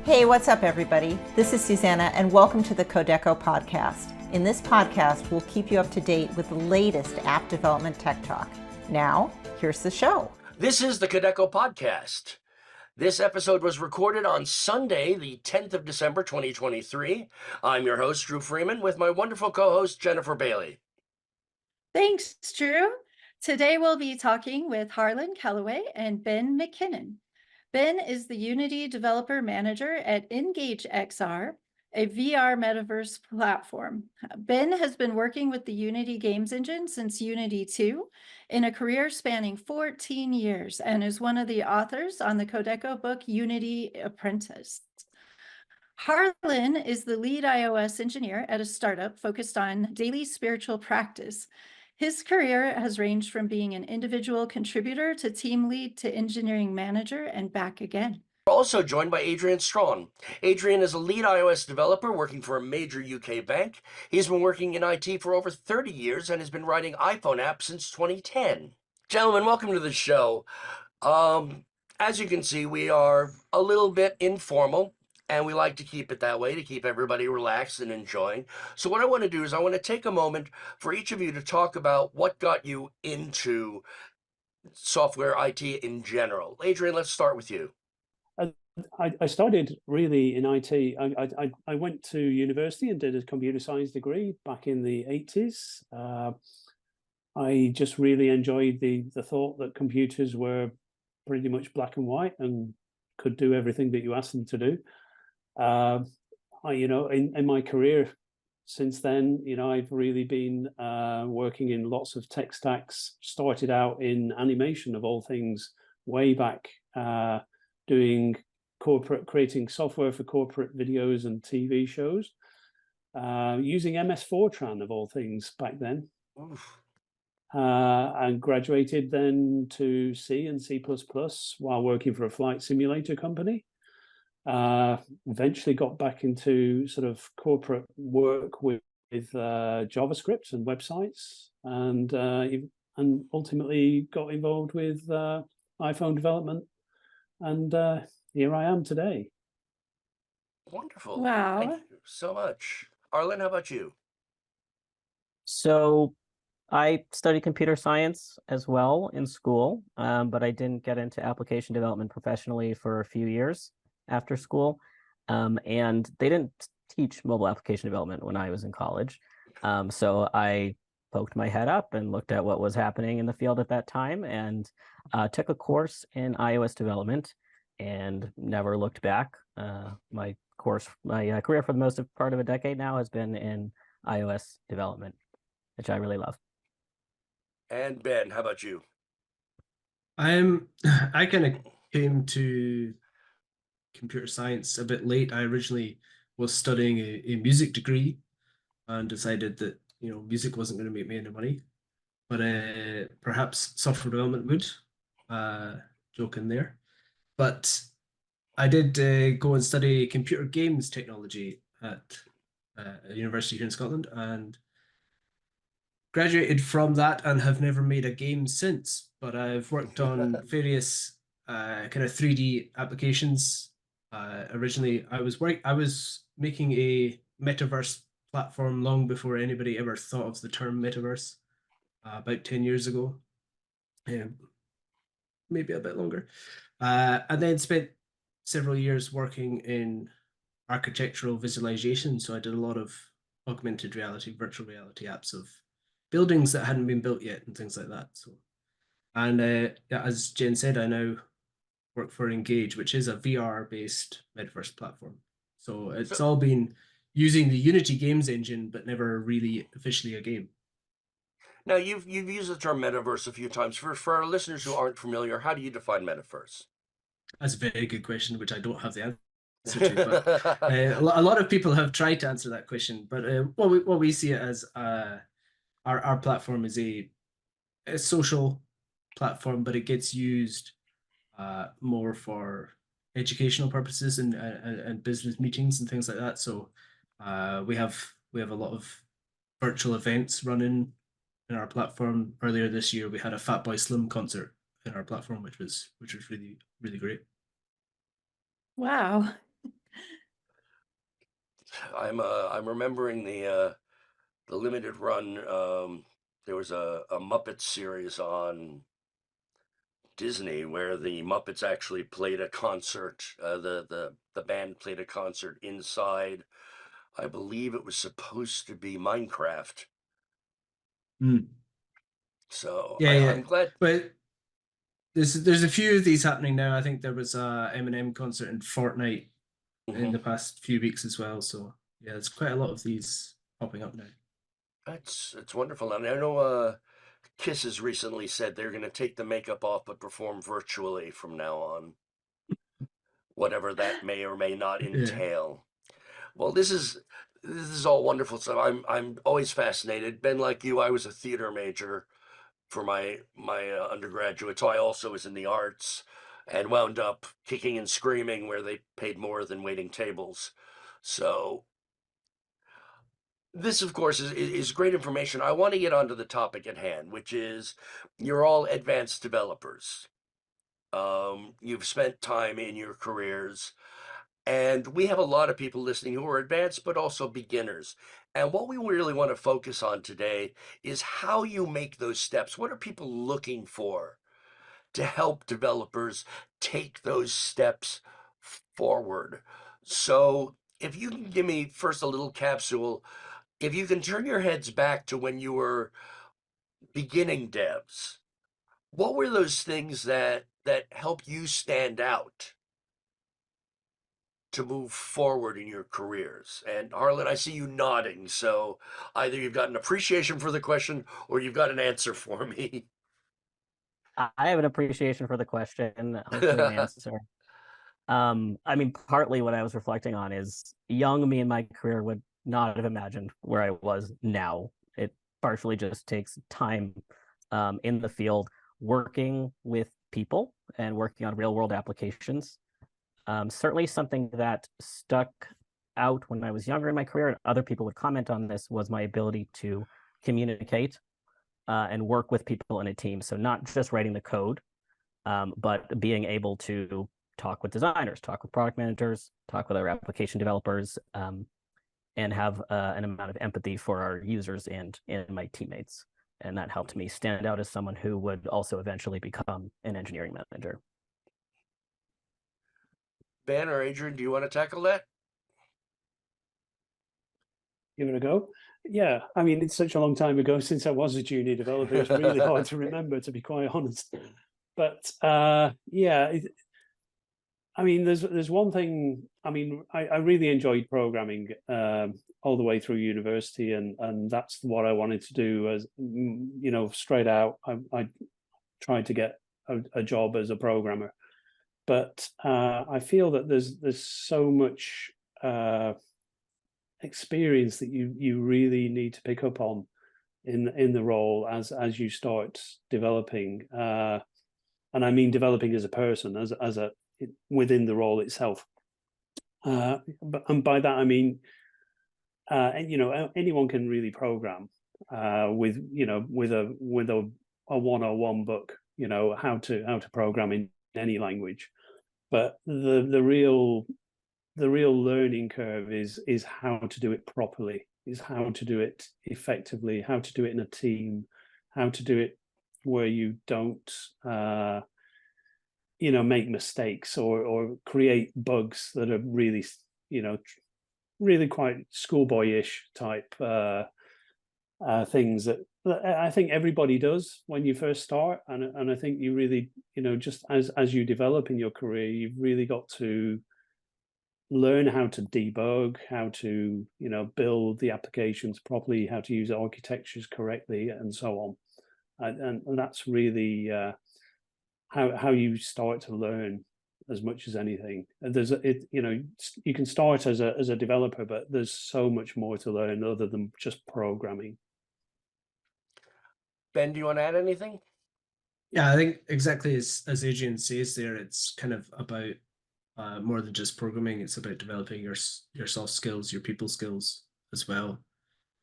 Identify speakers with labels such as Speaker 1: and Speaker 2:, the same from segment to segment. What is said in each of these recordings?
Speaker 1: Hey, what's up, everybody? This is Susanna, and welcome to the Kodeco Podcast. In this podcast, we'll keep you up to date with the latest app development tech talk. Now, here's the show.
Speaker 2: This is the Kodeco Podcast. This episode was recorded on Sunday, the 10th of December, 2023. I'm your host, Drew Freeman, with my wonderful co-host, Jennifer Bailey.
Speaker 3: Thanks, Drew. Today we'll be talking with Harlan Kellaway and Ben MacKinnon. Ben is the Unity Developer Manager at Engage XR, a VR metaverse platform. Ben has been working with the Unity Games Engine since Unity 2 in a career spanning 14 years and is one of the authors on the Kodeco book Unity Apprentice. Harlan is the lead iOS engineer at a startup focused on daily spiritual practice. His career has ranged from being an individual contributor to team lead to engineering manager and back again.
Speaker 2: We're also joined by Adrian Strahan. Adrian is a lead iOS developer working for a major UK bank. He's been working in IT for over 30 years and has been writing iPhone apps since 2010. Gentlemen, welcome to the show. As you can see, we are a little bit informal, and we like to keep it that way to keep everybody relaxed and enjoying. So what I want to do is I want to take a moment for each of you to talk about what got you into software IT in general. Adrian, let's start with you.
Speaker 4: I started really in IT. I went to university and did a computer science degree back in the 80s. I just really enjoyed the thought that computers were pretty much black and white and could do everything that you asked them to do. In my career since then, I've really been working in lots of tech stacks. Started out in animation of all things, way back, creating software for corporate videos and TV shows, using MS Fortran of all things back then. And graduated then to C and C++ while working for a flight simulator company. Eventually got back into sort of corporate work with JavaScript and websites, and ultimately got involved with iPhone development, and here I am today.
Speaker 2: Wonderful.
Speaker 3: Wow.
Speaker 2: Thank you so much. Harlan, how about you?
Speaker 5: So I studied computer science as well in school, but I didn't get into application development professionally for a few years after school. And they didn't teach mobile application development when I was in college. So I poked my head up and looked at what was happening in the field at that time and took a course in iOS development and never looked back. My career for the most part of a decade now has been in iOS development, which I really love.
Speaker 2: And Ben, how about you?
Speaker 6: I kind of came to computer science a bit late. I originally was studying a music degree and decided that music wasn't going to make me any money, but perhaps software development would. Joke in there. But I did go and study computer games technology at a university here in Scotland, and graduated from that and have never made a game since. But I've worked on various kind of 3D applications. Originally, I was making a metaverse platform long before anybody ever thought of the term metaverse, about 10 years ago, maybe a bit longer. And then spent several years working in architectural visualization. So I did a lot of augmented reality, virtual reality apps of buildings that hadn't been built yet and things like that. So, and as Jen said, I now work for Engage, which is a VR-based metaverse platform. So it's all been using the Unity Games Engine, but never really officially a game.
Speaker 2: Now, you've used the term metaverse a few times. For our listeners who aren't familiar, how do you define metaverse?
Speaker 6: That's a very good question, which I don't have the answer to. But a lot of people have tried to answer that question. But what we see it as, our platform is a social platform, but it gets used more for educational purposes and business meetings and things like that. So we have a lot of virtual events running in our platform. Earlier this year, we had a Fatboy Slim concert in our platform, which was really, really great.
Speaker 3: Wow.
Speaker 2: I'm remembering the limited run. There was a Muppet series on Disney where the Muppets actually played a concert. The band played a concert inside. I believe it was supposed to be Minecraft.
Speaker 6: Mm.
Speaker 2: So
Speaker 6: Yeah, yeah.
Speaker 2: I'm glad.
Speaker 6: But there's a few of these happening now. I think there was a Eminem concert in Fortnite in the past few weeks as well. So yeah, there's quite a lot of these popping up now.
Speaker 2: It's wonderful. And I know Kiss has recently said they're going to take the makeup off but perform virtually from now on, whatever that may or may not entail. Well, this is all wonderful stuff. I'm always fascinated. Ben, like you, I was a theater major for my undergraduate, so I also was in the arts and wound up kicking and screaming where they paid more than waiting tables. So this, of course, is great information. I want to get onto the topic at hand, which is you're all advanced developers. You've spent time in your careers, and we have a lot of people listening who are advanced, but also beginners. And what we really want to focus on today is how you make those steps. What are people looking for to help developers take those steps forward? So, if you can give me first a little capsule, if you can turn your heads back to when you were beginning devs, what were those things that helped you stand out to move forward in your careers? And Harlan, I see you nodding, so either you've got an appreciation for the question or you've got an answer for me.
Speaker 5: I have an appreciation for the question, hopefully an answer. I mean, partly what I was reflecting on is young me in my career would not have imagined where I was now. It partially just takes time in the field, working with people and working on real world applications. Certainly something that stuck out when I was younger in my career, and other people would comment on this, was my ability to communicate and work with people in a team. So not just writing the code, but being able to talk with designers, talk with product managers, talk with other application developers, and have an amount of empathy for our users and my teammates. And that helped me stand out as someone who would also eventually become an engineering manager.
Speaker 2: Ben or Adrian, do you want to tackle that?
Speaker 4: Give it a go. Yeah, I mean, it's such a long time ago since I was a junior developer. It's really hard to remember, to be quite honest. But yeah, I mean, there's one thing. I mean, I really enjoyed programming all the way through university, and that's what I wanted to do. As you know, straight out, I tried to get a job as a programmer. But I feel that there's so much experience that you really need to pick up on in the role as you start developing, and I mean developing as a person, as a within the role itself. And by that I mean, you know, anyone can really program with a 101 book, you know, how to program in any language. But the real learning curve is how to do it properly, is how to do it effectively, how to do it in a team, how to do it where you don't you know, make mistakes or create bugs that are really, you know, really quite schoolboyish type things that I think everybody does when you first start, and I think you really, you know, just as you develop in your career, you've really got to learn how to debug, how to, you know, build the applications properly, how to use architectures correctly, and so on. And that's really how you start to learn as much as anything. You know, you can start as a developer, but there's so much more to learn other than just programming.
Speaker 2: Ben, do you want to add anything?
Speaker 6: Yeah, I think exactly as Adrian says there, it's kind of about more than just programming. It's about developing your soft skills, your people skills as well.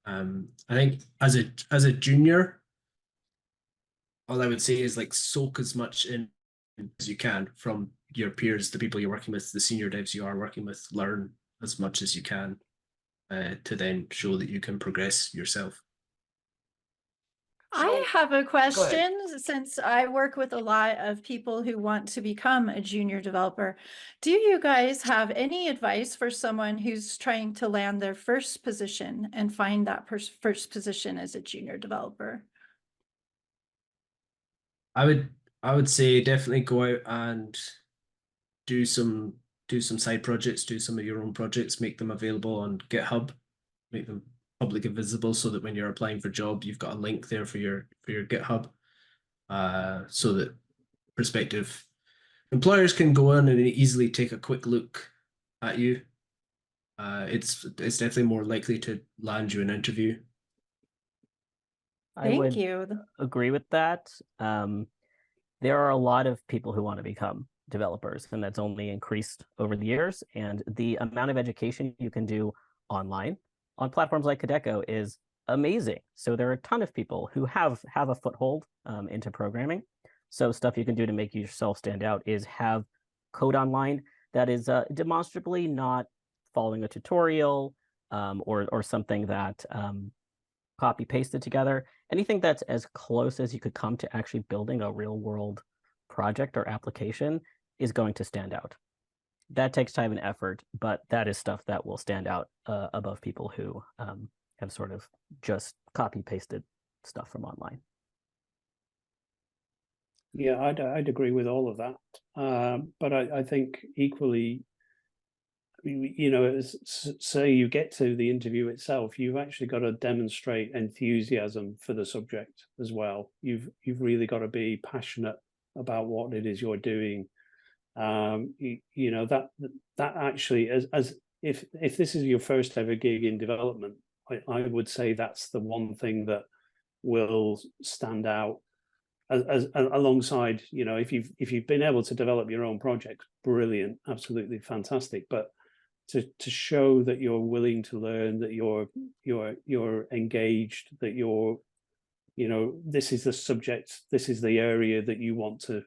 Speaker 6: I think as a junior, all I would say is like soak as much in as you can from your peers, the people you're working with, the senior devs you are working with, learn as much as you can to then show that you can progress yourself.
Speaker 3: I have a
Speaker 2: Go ahead.
Speaker 3: question, since I work with a lot of people who want to become a junior developer. Do you guys have any advice for someone who's trying to land their first position and find that first position as a junior developer?
Speaker 6: I would say definitely go out and do some side projects, do some of your own projects, make them available on GitHub, make them public and visible, so that when you're applying for a job, you've got a link there for your GitHub, so that prospective employers can go in and easily take a quick look at you. It's definitely more likely to land you an interview.
Speaker 5: I
Speaker 3: Thank
Speaker 5: would
Speaker 3: you.
Speaker 5: agree with that. There are a lot of people who want to become developers, and that's only increased over the years. And the amount of education you can do online on platforms like Kodeco is amazing. So there are a ton of people who have a foothold into programming. So stuff you can do to make yourself stand out is have code online that is demonstrably not following a tutorial or something that copy pasted together. Anything that's as close as you could come to actually building a real world project or application is going to stand out. That takes time and effort, but that is stuff that will stand out above people who have sort of just copy pasted stuff from online.
Speaker 4: Yeah, I'd agree with all of that. But I think equally, you know, say you get to the interview itself, you've actually got to demonstrate enthusiasm for the subject as well. You've really got to be passionate about what it is you're doing. You know, that actually, as if this is your first ever gig in development, I would say that's the one thing that will stand out. As alongside, you know, if you've been able to develop your own projects, brilliant, absolutely fantastic. But to show that you're willing to learn, that you're engaged, that you're, you know, this is the subject, this is the area that you want to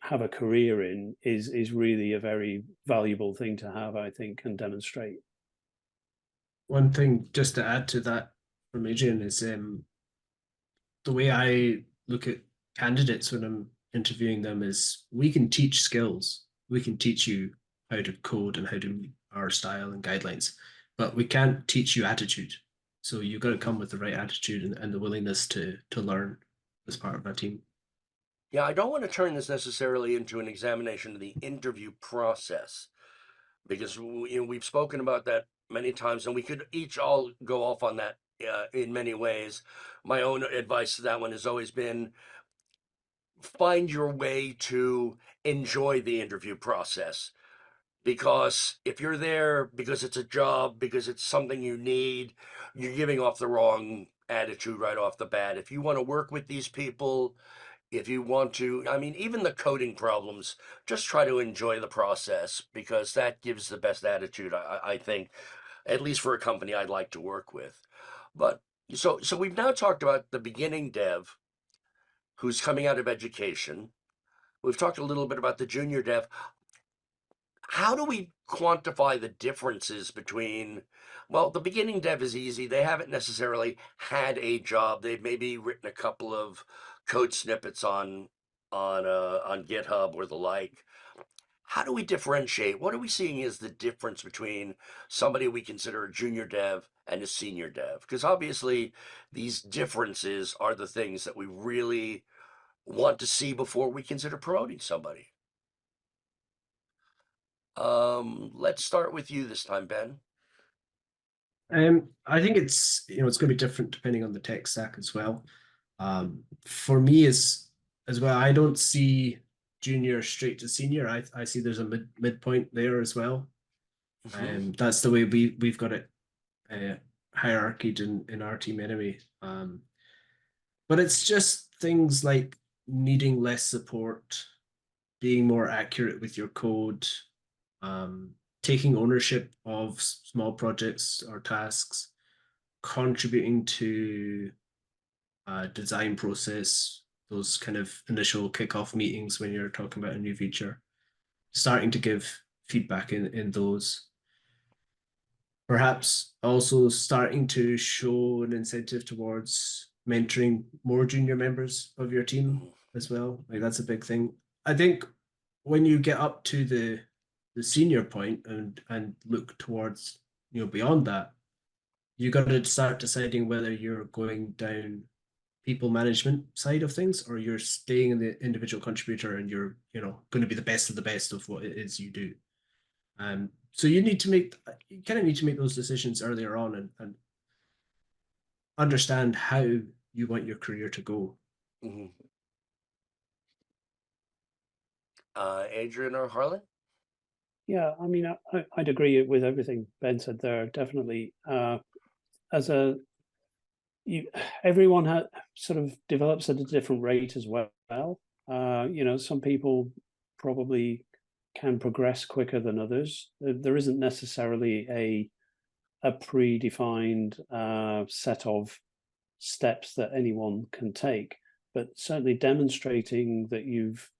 Speaker 4: have a career in, is really a very valuable thing to have, I think, and demonstrate.
Speaker 6: One thing just to add to that from Adrian is the way I look at candidates when I'm interviewing them is we can teach skills. We can teach you how to code and how to meet our style and guidelines, but we can't teach you attitude. So you've got to come with the right attitude and the willingness to learn as part of our team.
Speaker 2: Yeah, I don't want to turn this necessarily into an examination of the interview process, because we've spoken about that many times, and we could each all go off on that in many ways. My own advice to that one has always been find your way to enjoy the interview process. Because if you're there because it's a job, because it's something you need, you're giving off the wrong attitude right off the bat. If you want to work with these people, if you want to, I mean, even the coding problems, just try to enjoy the process, because that gives the best attitude, I think, at least for a company I'd like to work with. But so we've now talked about the beginning dev who's coming out of education. We've talked a little bit about the junior dev. How do we quantify the differences between, well, the beginning dev is easy. They haven't necessarily had a job. They've maybe written a couple of code snippets on GitHub or the like. How do we differentiate? What are we seeing as the difference between somebody we consider a junior dev and a senior dev? Because obviously these differences are the things that we really want to see before we consider promoting somebody. Let's start with you this time, Ben.
Speaker 6: I think it's it's going to be different depending on the tech stack as well. For me as well, I don't see junior straight to senior. I see there's a midpoint there as well. That's the way we've got it hierarchied in our team anyway. But it's just things like needing less support, being more accurate with your code, taking ownership of small projects or tasks, contributing to design process, those kind of initial kickoff meetings when you're talking about a new feature. starting to give feedback in those. Perhaps also starting to show an incentive towards mentoring more junior members of your team as well. Like that's a big thing. I think when you get up to the senior point and look towards, beyond that, you got to start deciding whether you're going down people management side of things or you're staying in the individual contributor and you're, going to be the best of the best of what it is you do. So you kind of need to make those decisions earlier on and understand how you want your career to go.
Speaker 2: Mm-hmm. Adrian or Harlan?
Speaker 4: Yeah, I mean, I'd agree with everything Ben said there. Definitely, everyone sort of develops at a different rate as well. Some people probably can progress quicker than others. There isn't necessarily a predefined set of steps that anyone can take, but certainly demonstrating that you've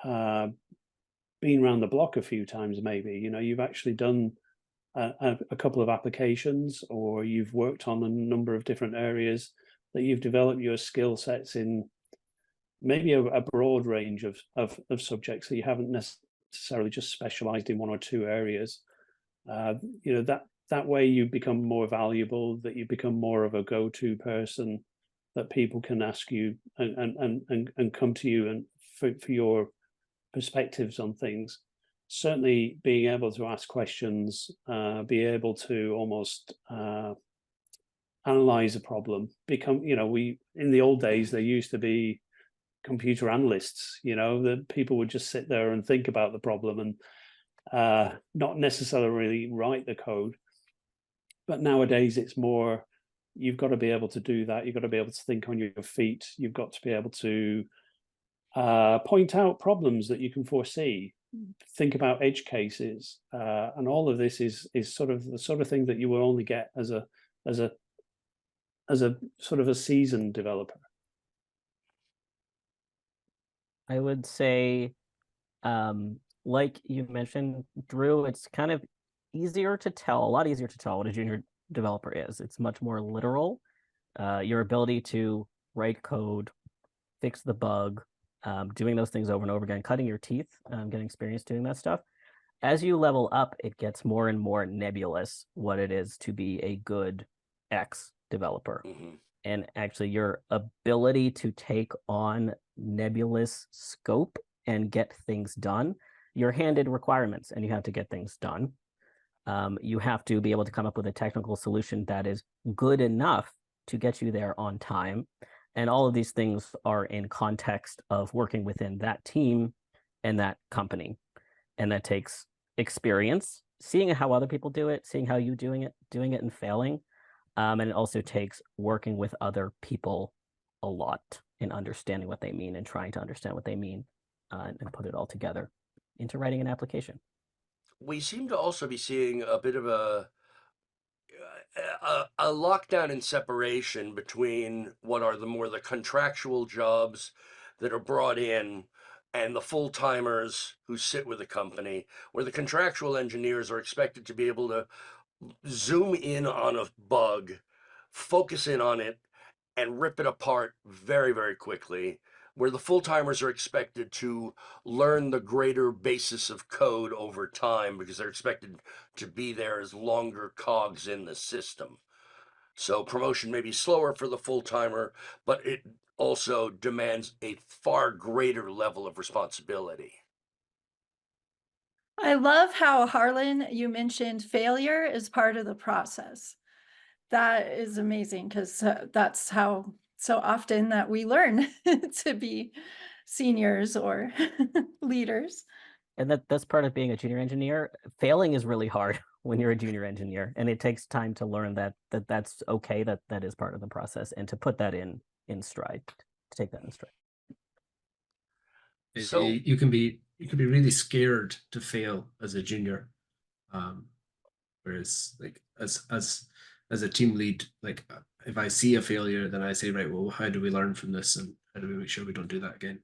Speaker 4: been around the block a few times, maybe, you've actually done a couple of applications, or you've worked on a number of different areas, that you've developed your skill sets in maybe a broad range of subjects, that you haven't necessarily just specialized in one or two areas. That way you become more valuable, that you become more of a go-to person, that people can ask you and come to you and for your perspectives on things. Certainly being able to ask questions, be able to almost analyze a problem, in the old days, there used to be computer analysts, that people would just sit there and think about the problem and not necessarily write the code. But nowadays it's more, you've got to be able to do that. You've got to be able to think on your feet. You've got to be able to point out problems that you can foresee, think about edge cases, and all of this is sort of the sort of thing that you will only get as a sort of a seasoned developer.
Speaker 5: I would say, like you mentioned, Dru, it's kind of a lot easier to tell what a junior developer is. It's much more literal. Your ability to write code, fix the bug, doing those things over and over again, cutting your teeth, getting experience doing that stuff. As you level up, it gets more and more nebulous what it is to be a good X developer.
Speaker 2: Mm-hmm.
Speaker 5: And actually your ability to take on nebulous scope and get things done, you're handed requirements and you have to get things done. You have to be able to come up with a technical solution that is good enough to get you there on time. And all of these things are in context of working within that team and that company. And that takes experience, seeing how other people do it, seeing how you doing it and failing. And it also takes working with other people a lot and understanding what they mean and trying to understand what they mean and put it all together into writing an application.
Speaker 2: We seem to also be seeing a bit of a lockdown and separation between what are the contractual jobs that are brought in and the full-timers who sit with the company, where the contractual engineers are expected to be able to zoom in on a bug, focus in on it, and rip it apart very, very quickly, where the full-timers are expected to learn the greater basis of code over time because they're expected to be there as longer cogs in the system. So promotion may be slower for the full-timer, but it also demands a far greater level of responsibility.
Speaker 3: I love how, Harlan, you mentioned failure is part of the process. That is amazing, because that's how so often that we learn to be seniors or leaders.
Speaker 5: And that's part of being a junior engineer. Failing is really hard when you're a junior engineer, and it takes time to learn that's okay, that is part of the process, and to put that in stride, to take that in stride.
Speaker 2: So
Speaker 6: you can be really scared to fail as a junior, whereas like as a team lead, like if I see a failure, then I say, right, well, how do we learn from this, and how do we make sure we don't do that again?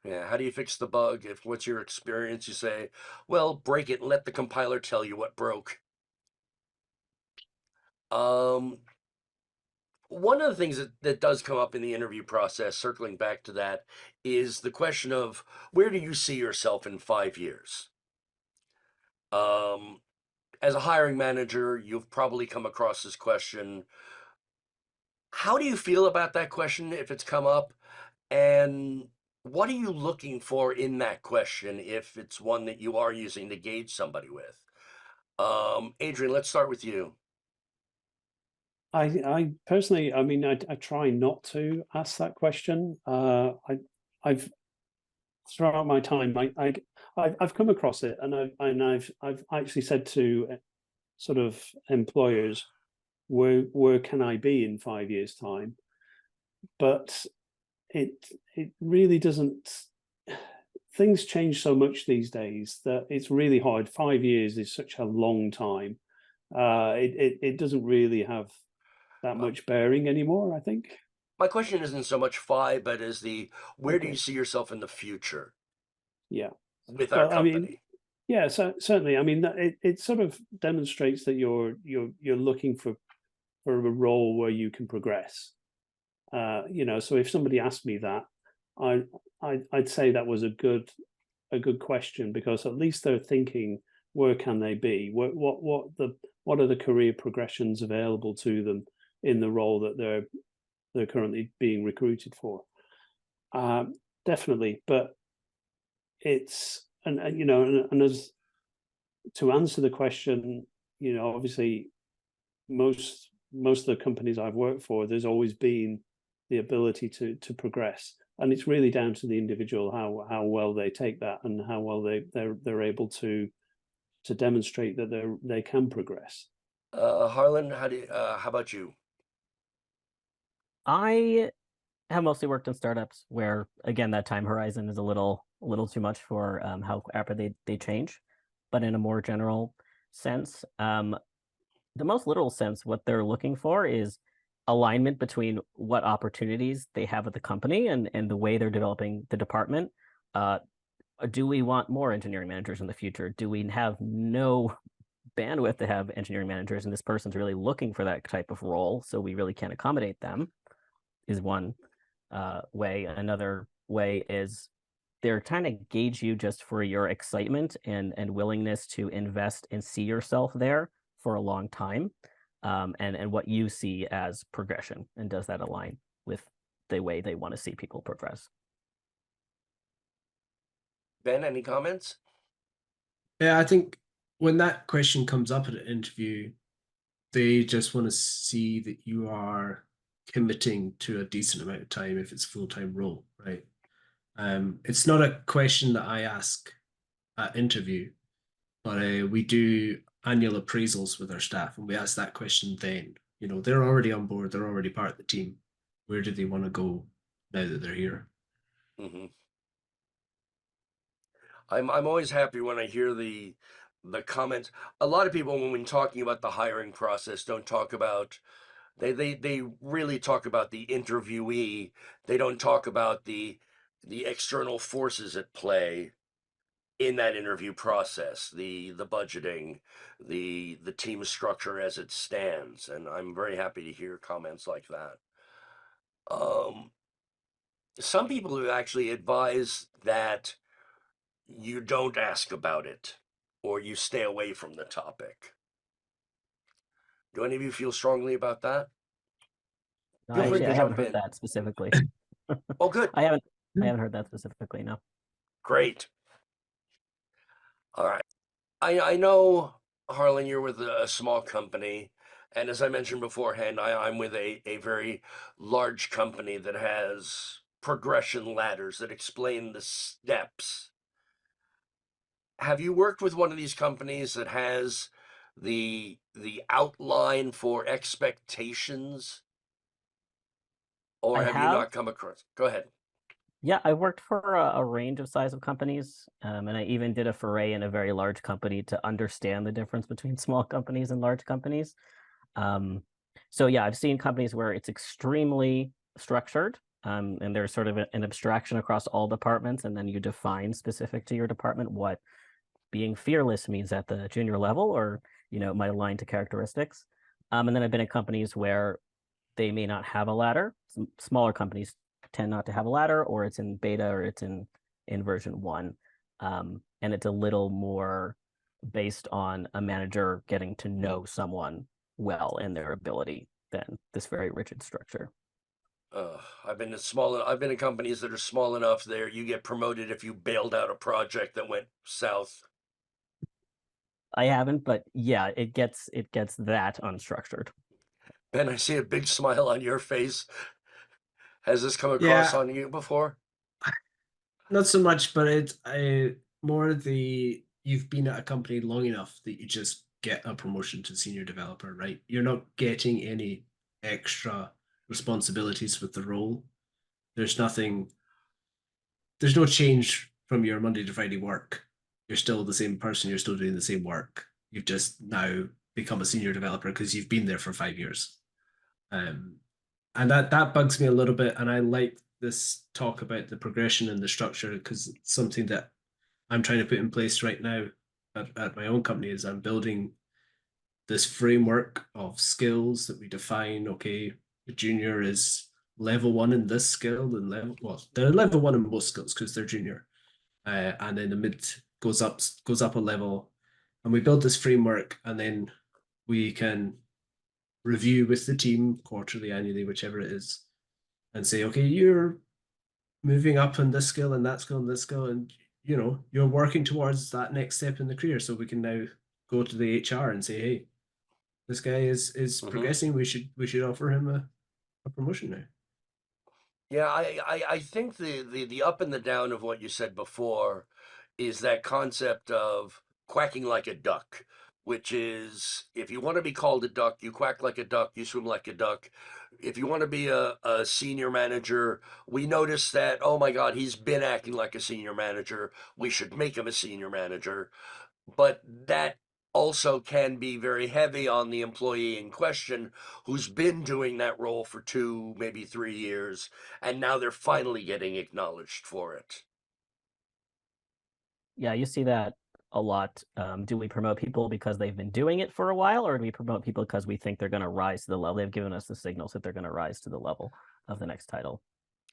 Speaker 2: Yeah, how do you fix the bug? If what's your experience? You say, well, break it and let the compiler tell you what broke. One of the things that does come up in the interview process, circling back to that, is the question of where do you see yourself in 5 years? As a hiring manager, you've probably come across this question. How do you feel about that question if it's come up? And what are you looking for in that question if it's one that you are using to gauge somebody with? Adrian, let's start with you.
Speaker 4: I personally, I mean, I try not to ask that question. I've throughout my time, I've come across it, and I've actually said to sort of employers, where can I be in 5 years' time? But it really doesn't. Things change so much these days that it's really hard. 5 years is such a long time. It doesn't really have that much bearing anymore, I think.
Speaker 2: My question isn't so much 5, but is where do you
Speaker 4: Okay.
Speaker 2: see yourself in the future
Speaker 4: Yeah.
Speaker 2: with our
Speaker 4: Well, I mean,
Speaker 2: company?
Speaker 4: yeah, so certainly. I mean, it sort of demonstrates that you're looking for a role where you can progress. So if somebody asked me that, I'd say that was a good question, because at least they're thinking, where can they be? What are the career progressions available to them in the role that they're currently being recruited for? Definitely, but it's and as to answer the question, obviously most of the companies I've worked for, there's always been the ability to progress, and it's really down to the individual how well they take that and how well they're able to demonstrate that they can progress.
Speaker 2: Harlan, how about you?
Speaker 5: I have mostly worked in startups where, again, that time horizon is a little too much for how rapid they change. But in a more general sense, the most literal sense, what they're looking for is alignment between what opportunities they have at the company and the way they're developing the department. Do we want more engineering managers in the future? Do we have no bandwidth to have engineering managers, and this person's really looking for that type of role, so we really can't accommodate them? Is one way. Another way is they're trying to gauge you just for your excitement and willingness to invest and see yourself there for a long time, and what you see as progression, and does that align with the way they want to see people progress?
Speaker 2: Ben, any comments?
Speaker 6: Yeah, I think when that question comes up at an interview, they just want to see that you are committing to a decent amount of time if it's a full-time role, right? It's not a question that I ask at interview, but we do annual appraisals with our staff, and we ask that question then. They're already on board, they're already part of the team. Where do they want to go now that they're here?
Speaker 2: Mm-hmm. I'm always happy when I hear the comments. A lot of people, when talking about the hiring process, don't talk about they really talk about the interviewee. They don't talk about the external forces at play in that interview process, the budgeting, the team structure as it stands. And I'm very happy to hear comments like that. Some people have actually advised that you don't ask about it or you stay away from the topic. Do any of you feel strongly about that? Feel free
Speaker 5: Actually,
Speaker 2: to
Speaker 5: I haven't
Speaker 2: jump
Speaker 5: heard
Speaker 2: in.
Speaker 5: that specifically.
Speaker 2: Oh, good.
Speaker 5: I haven't heard that specifically, no.
Speaker 2: Great. All right. I know, Harlan, you're with a small company. And as I mentioned beforehand, I'm with a very large company that has progression ladders that explain the steps. Have you worked with one of these companies that has the outline for expectations? Or
Speaker 5: I
Speaker 2: have you
Speaker 5: have.
Speaker 2: not come across? Go ahead.
Speaker 5: Yeah, I worked for a range of size of companies, and I even did a foray in a very large company to understand the difference between small companies and large companies. So yeah, I've seen companies where it's extremely structured, And there's sort of an abstraction across all departments, and then you define specific to your department what being fearless means at the junior level, or might align to characteristics. And then I've been at companies where they may not have a ladder. Some smaller companies tend not to have a ladder, or it's in beta, or it's in version 1. And it's a little more based on a manager getting to know someone well and their ability than this very rigid structure.
Speaker 2: I've been in companies that are small enough there you get promoted if you bailed out a project that went south.
Speaker 5: I haven't, but yeah, it gets that unstructured.
Speaker 2: Ben, I see a big smile on your face. Has this come across
Speaker 6: Yeah.
Speaker 2: on you before?
Speaker 6: Not so much, but you've been at a company long enough that you just get a promotion to senior developer, right? You're not getting any extra responsibilities with the role. There's no change from your Monday to Friday work. You're still the same person, you're still doing the same work. You've just now become a senior developer because you've been there for 5 years. And that bugs me a little bit, and I like this talk about the progression and the structure, because it's something that I'm trying to put in place right now at my own company. Is I'm building this framework of skills that we define. Okay, the junior is level 1 in this skill, and they're level 1 in most skills because they're junior, and then the mid goes up a level, and we build this framework, and then we can review with the team quarterly, annually, whichever it is, and say, okay, you're moving up in this skill and that skill and this skill, and you're working towards that next step in the career. So we can now go to the HR and say, hey, this guy is progressing. We should offer him a promotion now.
Speaker 2: Yeah, I think the up and the down of what you said before is that concept of quacking like a duck, which is, if you want to be called a duck, you quack like a duck, you swim like a duck. If you want to be a senior manager, we notice that, oh my God, he's been acting like a senior manager, we should make him a senior manager. But that also can be very heavy on the employee in question, who's been doing that role for 2, maybe 3 years, and now they're finally getting acknowledged for it.
Speaker 5: Yeah, you see that a lot. Do we promote people because they've been doing it for a while, or do we promote people because we think they're going to rise to the level? They've given us the signals that they're going to rise to the level of the next title.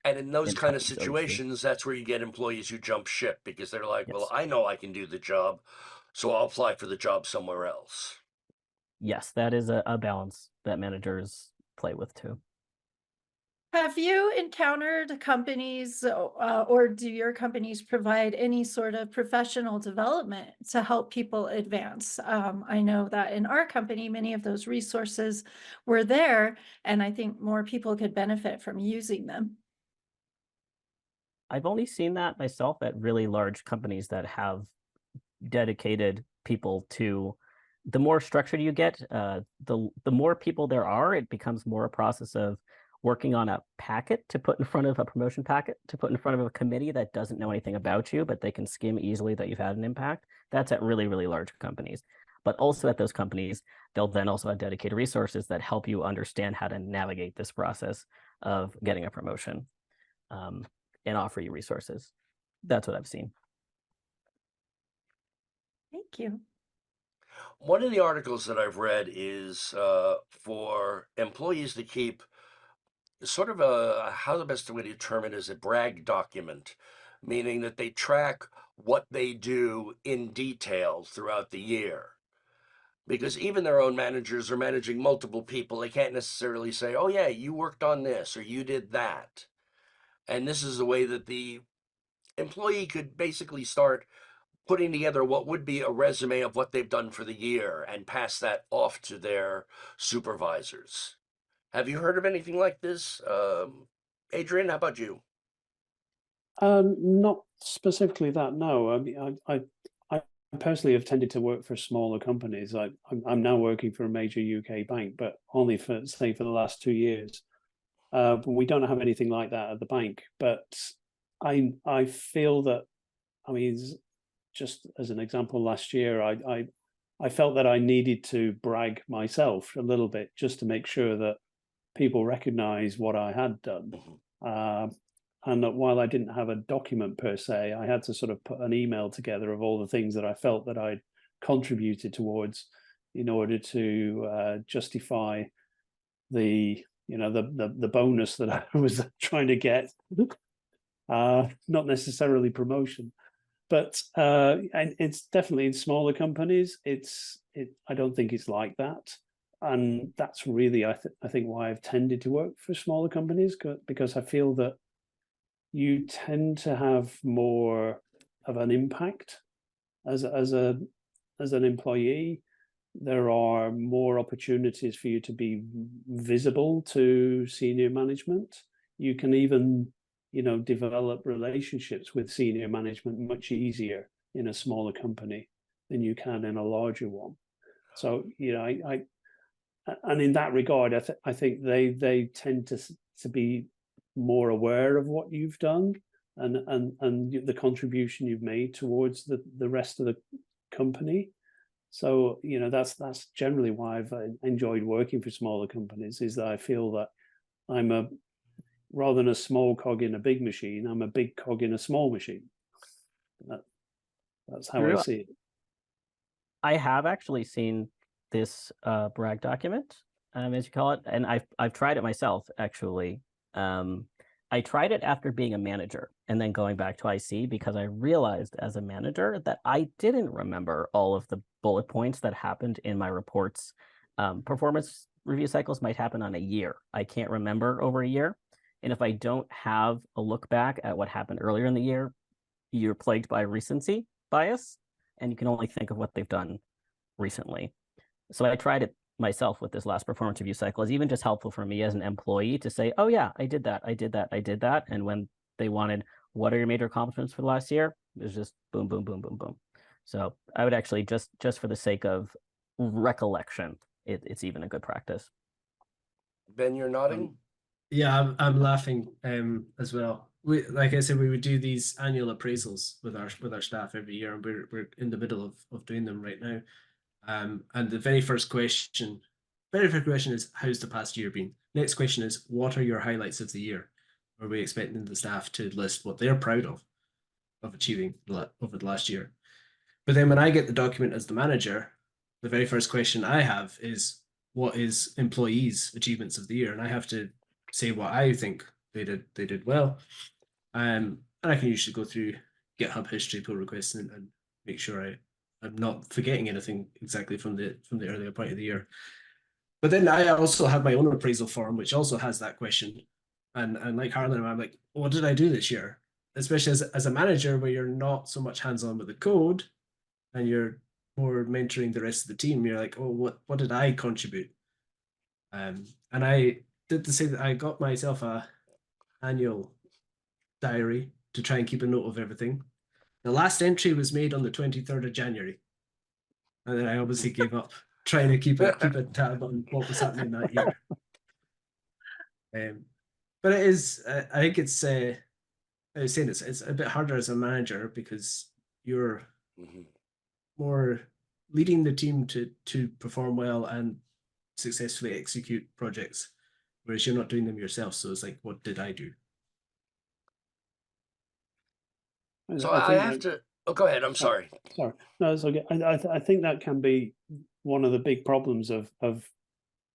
Speaker 2: And in those kind of
Speaker 5: companies,
Speaker 2: situations, that's where you get employees who jump ship because they're like, well,
Speaker 5: Yes.
Speaker 2: I know I can do the job, so I'll apply for the job somewhere else.
Speaker 5: Yes, that is a balance that managers play with too.
Speaker 3: Have you encountered companies, or do your companies provide any sort of professional development to help people advance? I know that in our company, many of those resources were there, and I think more people could benefit from using them.
Speaker 5: I've only seen that myself at really large companies that have dedicated people to. The more structured you get, the more people there are, it becomes more a process of working on a packet to put in front of a promotion packet, to put in front of a committee that doesn't know anything about you, but they can skim easily that you've had an impact. That's at really, really large companies. But also at those companies, they'll then also have dedicated resources that help you understand how to navigate this process of getting a promotion, and offer you resources. That's what I've seen.
Speaker 3: Thank you.
Speaker 2: One of the articles that I've read is for employees to keep sort of how the best way to term it is a brag document, meaning that they track what they do in detail throughout the year. Because even their own managers are managing multiple people. They can't necessarily say, oh yeah, you worked on this or you did that. And this is the way that the employee could basically start putting together what would be a resume of what they've done for the year and pass that off to their supervisors. Have you heard of anything like this? Adrian, how about you?
Speaker 4: Not specifically that, no. I mean, I personally have tended to work for smaller companies. I'm now working for a major UK bank, but only for the last 2 years. We don't have anything like that at the bank. But I feel that, I mean, just as an example, last year I felt that I needed to brag myself a little bit just to make sure that people recognize what I had done. And that while I didn't have a document per se, I had to sort of put an email together of all the things that I felt that I'd contributed towards in order to justify the bonus that I was trying to get. Not necessarily promotion, but and it's definitely in smaller companies. I don't think it's like that, and that's really I think why I've tended to work for smaller companies, because I feel that you tend to have more of an impact as an employee. There are more opportunities for you to be visible to senior management. You can even, develop relationships with senior management much easier in a smaller company than you can in a larger one. So, I and in that regard, I think they tend to be more aware of what you've done and the contribution you've made towards the rest of the company. So that's generally why I've enjoyed working for smaller companies, is that I feel that I'm rather than a small cog in a big machine, I'm a big cog in a small machine. That's how I see it.
Speaker 5: I have actually seen this brag document, as you call it, and I've tried it myself actually. I tried it after being a manager and then going back to IC, because I realized as a manager that I didn't remember all of the bullet points that happened in my reports. Performance review cycles might happen on a year. I can't remember over a year. And if I don't have a look back at what happened earlier in the year, you're plagued by recency bias, and you can only think of what they've done recently. So I tried it myself with this last performance review cycle. It's even just helpful for me as an employee to say, oh yeah, I did that. And when they wanted, what are your major accomplishments for the last year? It was just boom, boom, boom, boom, boom. So I would actually just for the sake of recollection, it's even a good practice.
Speaker 2: Ben, you're nodding?
Speaker 6: Yeah, I'm laughing as well. Like I said, we would do these annual appraisals with our staff every year, and we're in the middle of doing them right now. And the very first question is, how's the past year been? Next question is, what are your highlights of the year? Are we expecting the staff to list what they're proud of achieving over the last year? But then when I get the document as the manager, the very first question I have is, what is employees' achievements of the year? And I have to say what I think they did well. And I can usually go through GitHub history, pull requests, and make sure I'm not forgetting anything exactly from the earlier point of the year. But then I also have my own appraisal form, which also has that question. And like Harlan, I'm like, what did I do this year? Especially as a manager, where you're not so much hands-on with the code and you're more mentoring the rest of the team. You're like, oh, what did I contribute? And I did the same. I got myself a annual diary to try and keep a note of everything. The last entry was made on the 23rd of January. And then I obviously gave up trying to keep a tab on what was happening that year. But it is, I think it's, I was saying it's a bit harder as a manager, because you're more leading the team to perform well and successfully execute projects, whereas you're not doing them yourself. So it's like, what did I do?
Speaker 2: So I have to. Oh, go ahead. I'm sorry.
Speaker 4: Sorry, no, it's okay. I think that can be one of the big problems of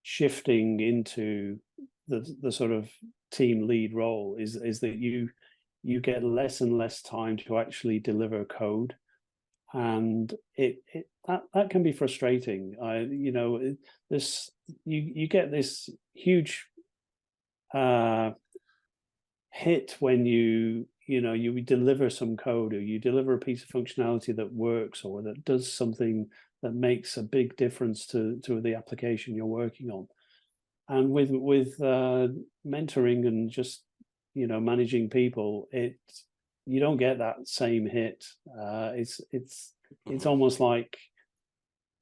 Speaker 4: shifting into the sort of team lead role is that you get less and less time to actually deliver code, and that can be frustrating. You get this huge hit when you deliver some code, or you deliver a piece of functionality that works or that does something that makes a big difference to the application you're working on. And with mentoring and just managing people, you don't get that same hit. It's almost like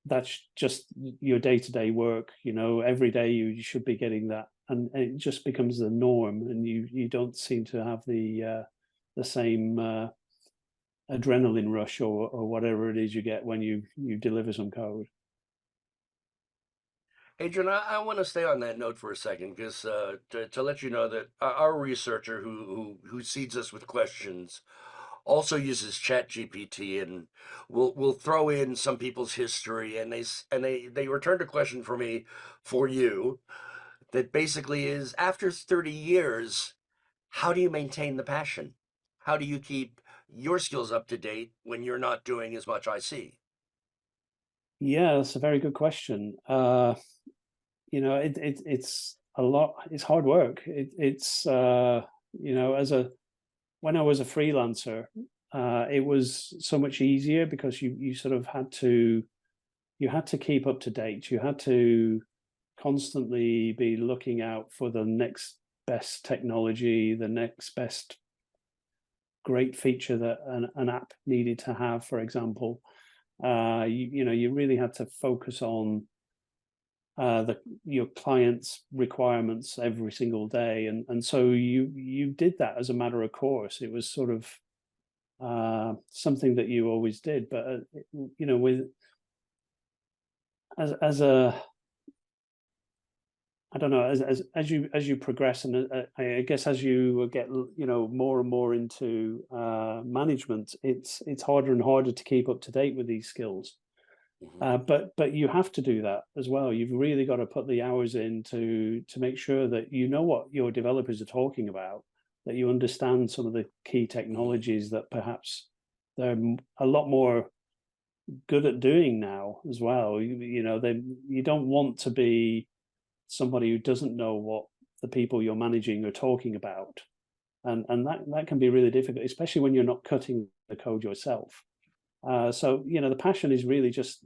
Speaker 4: that's just your day-to-day work. Every day you should be getting that, and it just becomes the norm, and you don't seem to have the same adrenaline rush or whatever it is you get when you deliver some code.
Speaker 2: Adrian, I want to stay on that note for a second because to let you know that our researcher who seeds us with questions also uses Chat GPT, and we'll throw in some people's history, and they returned a question for me for you that basically is, after 30 years, how do you maintain the passion? How do you keep your skills up to date when you're not doing as much IC?
Speaker 4: Yeah, that's a very good question. It's a lot. It's hard work. It's when I was a freelancer, it was so much easier because you sort of had to keep up to date. You had to constantly be looking out for the next best technology, the next best great feature that an app needed to have, for example. You really had to focus on your client's requirements every single day, and so you did that as a matter of course. It was sort of something that you always did, but with as a I don't know, as you progress, and I guess as you get more and more into management, it's harder and harder to keep up to date with these skills. But you have to do that as well. You've really got to put the hours in to make sure that you know what your developers are talking about, that you understand some of the key technologies that perhaps they're a lot more good at doing now as well. You don't want to be somebody who doesn't know what the people you're managing are talking about, and that can be really difficult, especially when you're not cutting the code yourself. So the passion is really just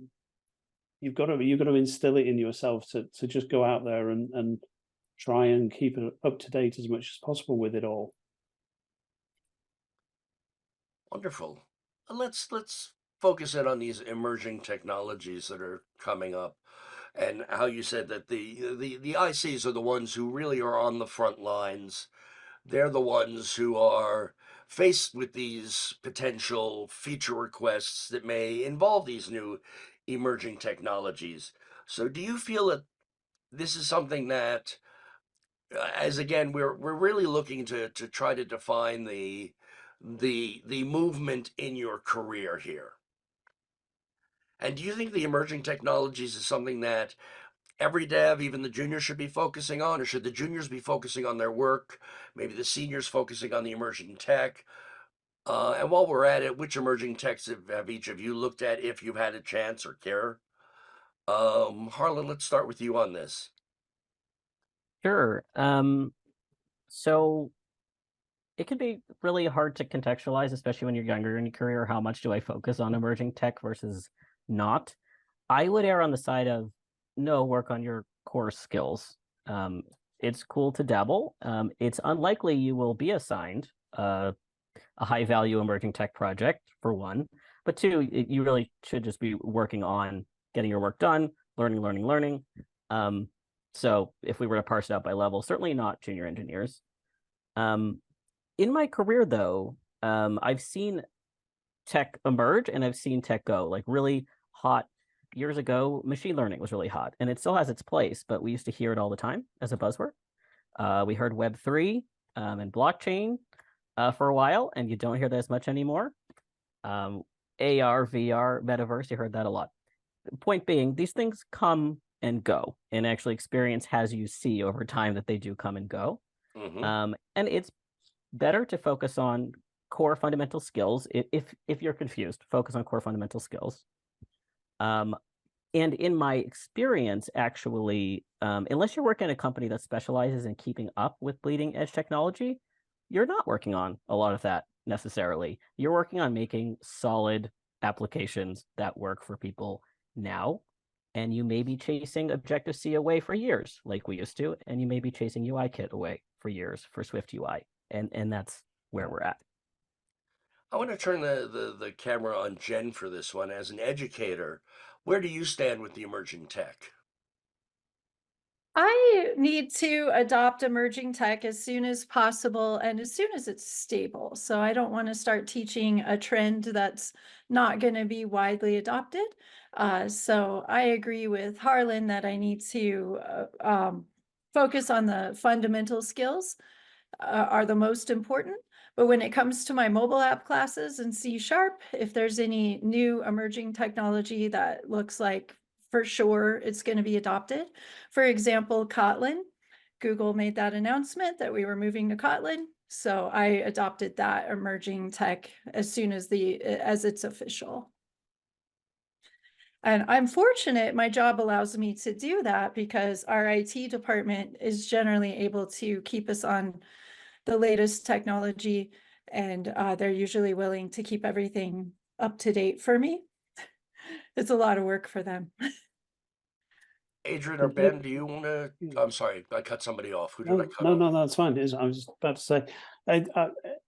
Speaker 4: you've got to instill it in yourself to just go out there and try and keep it up to date as much as possible with it all.
Speaker 2: Wonderful. Let's focus in on these emerging technologies that are coming up, and how you said that the ICs are the ones who really are on the front lines. They're the ones who are faced with these potential feature requests that may involve these new emerging technologies. So do you feel that this is something that, as again, we're really looking to try to define the movement in your career here? And do you think the emerging technologies is something that every dev, even the juniors, should be focusing on, or should the juniors be focusing on their work? Maybe the seniors focusing on the emerging tech. And while we're at it, which emerging techs have each of you looked at, if you've had a chance or care? Harlan, let's start with you on this.
Speaker 5: Sure. So it can be really hard to contextualize, especially when you're younger in your career. How much do I focus on emerging tech versus not? I would err on the side of no, work on your core skills. It's cool to dabble. It's unlikely you will be assigned a high value emerging tech project, for one. But two, you really should just be working on getting your work done, learning. So if we were to parse it out by level, certainly not junior engineers. In my career, though, I've seen tech emerge and I've seen tech go. Like really hot years ago, machine learning was really hot, and it still has its place, but we used to hear it all the time as a buzzword. We heard Web3 and blockchain for a while, and you don't hear that as much anymore. AR, VR, metaverse, you heard that a lot. Point being, these things come and go, and actually experience has you see over time that they do come and go. And it's better to focus on core fundamental skills. If you're confused, focus on core fundamental skills. And in my experience, actually, unless you're working in a company that specializes in keeping up with bleeding edge technology, you're not working on a lot of that necessarily. You're working on making solid applications that work for people now. And you may be chasing Objective-C away for years, like we used to, and you may be chasing UIKit away for years for Swift UI. And that's where we're at.
Speaker 2: I want to turn the camera on Jenn for this one. As an educator, where do you stand with the emerging tech?
Speaker 3: I need to adopt emerging tech as soon as possible and as soon as it's stable. So I don't want to start teaching a trend that's not going to be widely adopted. So I agree with Harlan that I need to focus on the fundamental skills are the most important. But when it comes to my mobile app classes in C#, if there's any new emerging technology that looks like for sure it's going to be adopted, for example, Kotlin, Google made that announcement that we were moving to Kotlin. So I adopted that emerging tech as soon as it's official. And I'm fortunate my job allows me to do that because our IT department is generally able to keep us on the latest technology, and they're usually willing to keep everything up to date for me. It's a lot of work for them.
Speaker 2: Adrian or Ben, do you want to? I'm sorry, I cut somebody off. Who did I cut off?
Speaker 4: No, that's fine. I was about to say,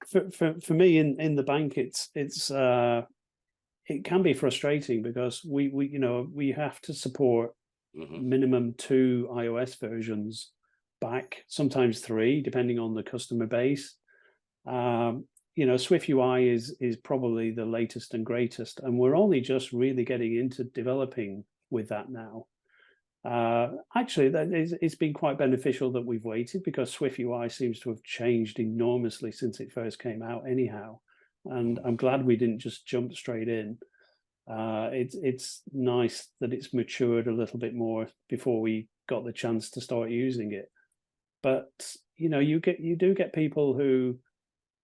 Speaker 4: for me in the bank, it can be frustrating because we have to support minimum 2 iOS versions back, sometimes 3, depending on the customer base. Swift UI is probably the latest and greatest, and we're only just really getting into developing with that now. Actually, it's been quite beneficial that we've waited because Swift UI seems to have changed enormously since it first came out anyhow. And I'm glad we didn't just jump straight in. It's nice that it's matured a little bit more before we got the chance to start using it. But you do get people who,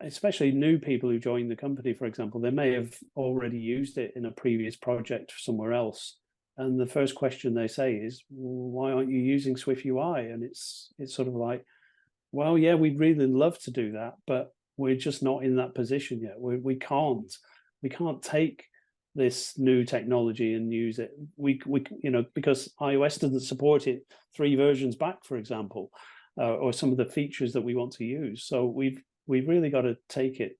Speaker 4: especially new people who join the company, for example, they may have already used it in a previous project somewhere else. And the first question they say is, why aren't you using Swift UI? And it's sort of like, well, yeah, we'd really love to do that, but we're just not in that position yet. We can't take this new technology and use it. We because iOS doesn't support it 3 versions back, for example, or some of the features that we want to use. So we've really got to take it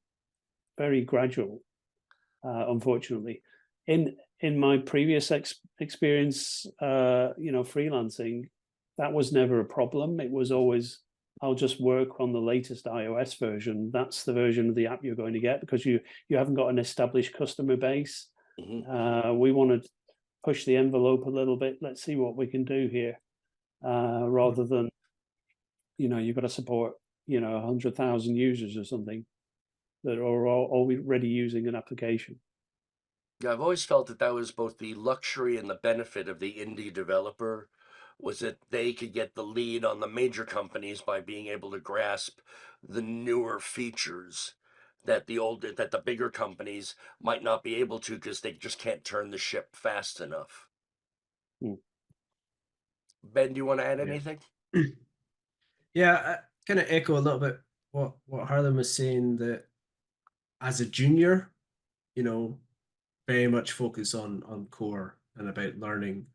Speaker 4: very gradual, unfortunately. In my previous experience, freelancing, that was never a problem. It was always, I'll just work on the latest iOS version. That's the version of the app you're going to get because you haven't got an established customer base. We want to push the envelope a little bit. Let's see what we can do here, rather than, you've got to support, 100,000 users or something that are already using an application.
Speaker 2: Yeah, I've always felt that was both the luxury and the benefit of the indie developer, was that they could get the lead on the major companies by being able to grasp the newer features that the bigger companies might not be able to because they just can't turn the ship fast enough. Ben, do you want to add anything?
Speaker 6: Yeah, I kind of echo a little bit what Harlan was saying, that as a junior, very much focus on core and about learning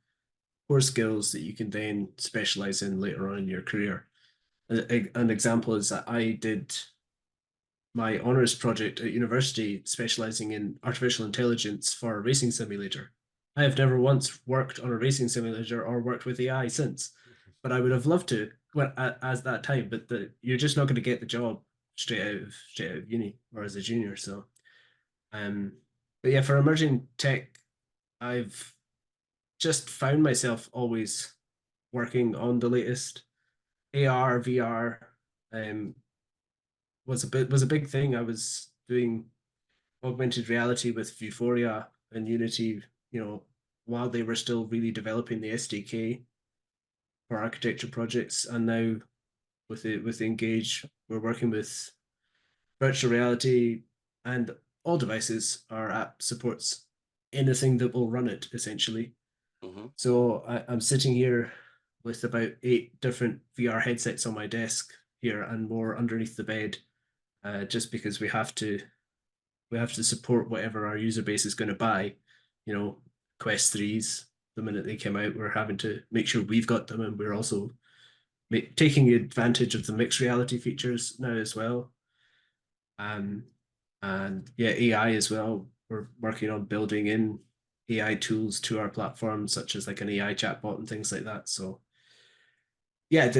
Speaker 6: core skills that you can then specialize in later on in your career. An example is that I did my honors project at university specializing in artificial intelligence for a racing simulator. I have never once worked on a racing simulator or worked with AI since, but I would have loved to as that time. But you're just not going to get the job straight out of uni or as a junior. So, but yeah, for emerging tech, I've just found myself always working on the latest. AR, VR, was a big thing. I was doing augmented reality with Vuforia and Unity, while they were still really developing the SDK for architecture projects. And now with Engage, we're working with virtual reality, and all devices. Our app supports anything that will run it, essentially. So I'm sitting here with about 8 different VR headsets on my desk here and more underneath the bed, just because we have to support whatever our user base is going to buy. Quest 3s, the minute they come out, we're having to make sure we've got them, and we're also taking advantage of the mixed reality features now as well. And yeah, AI as well. We're working on building in AI tools to our platform, such as like an AI chatbot and things like that. So yeah,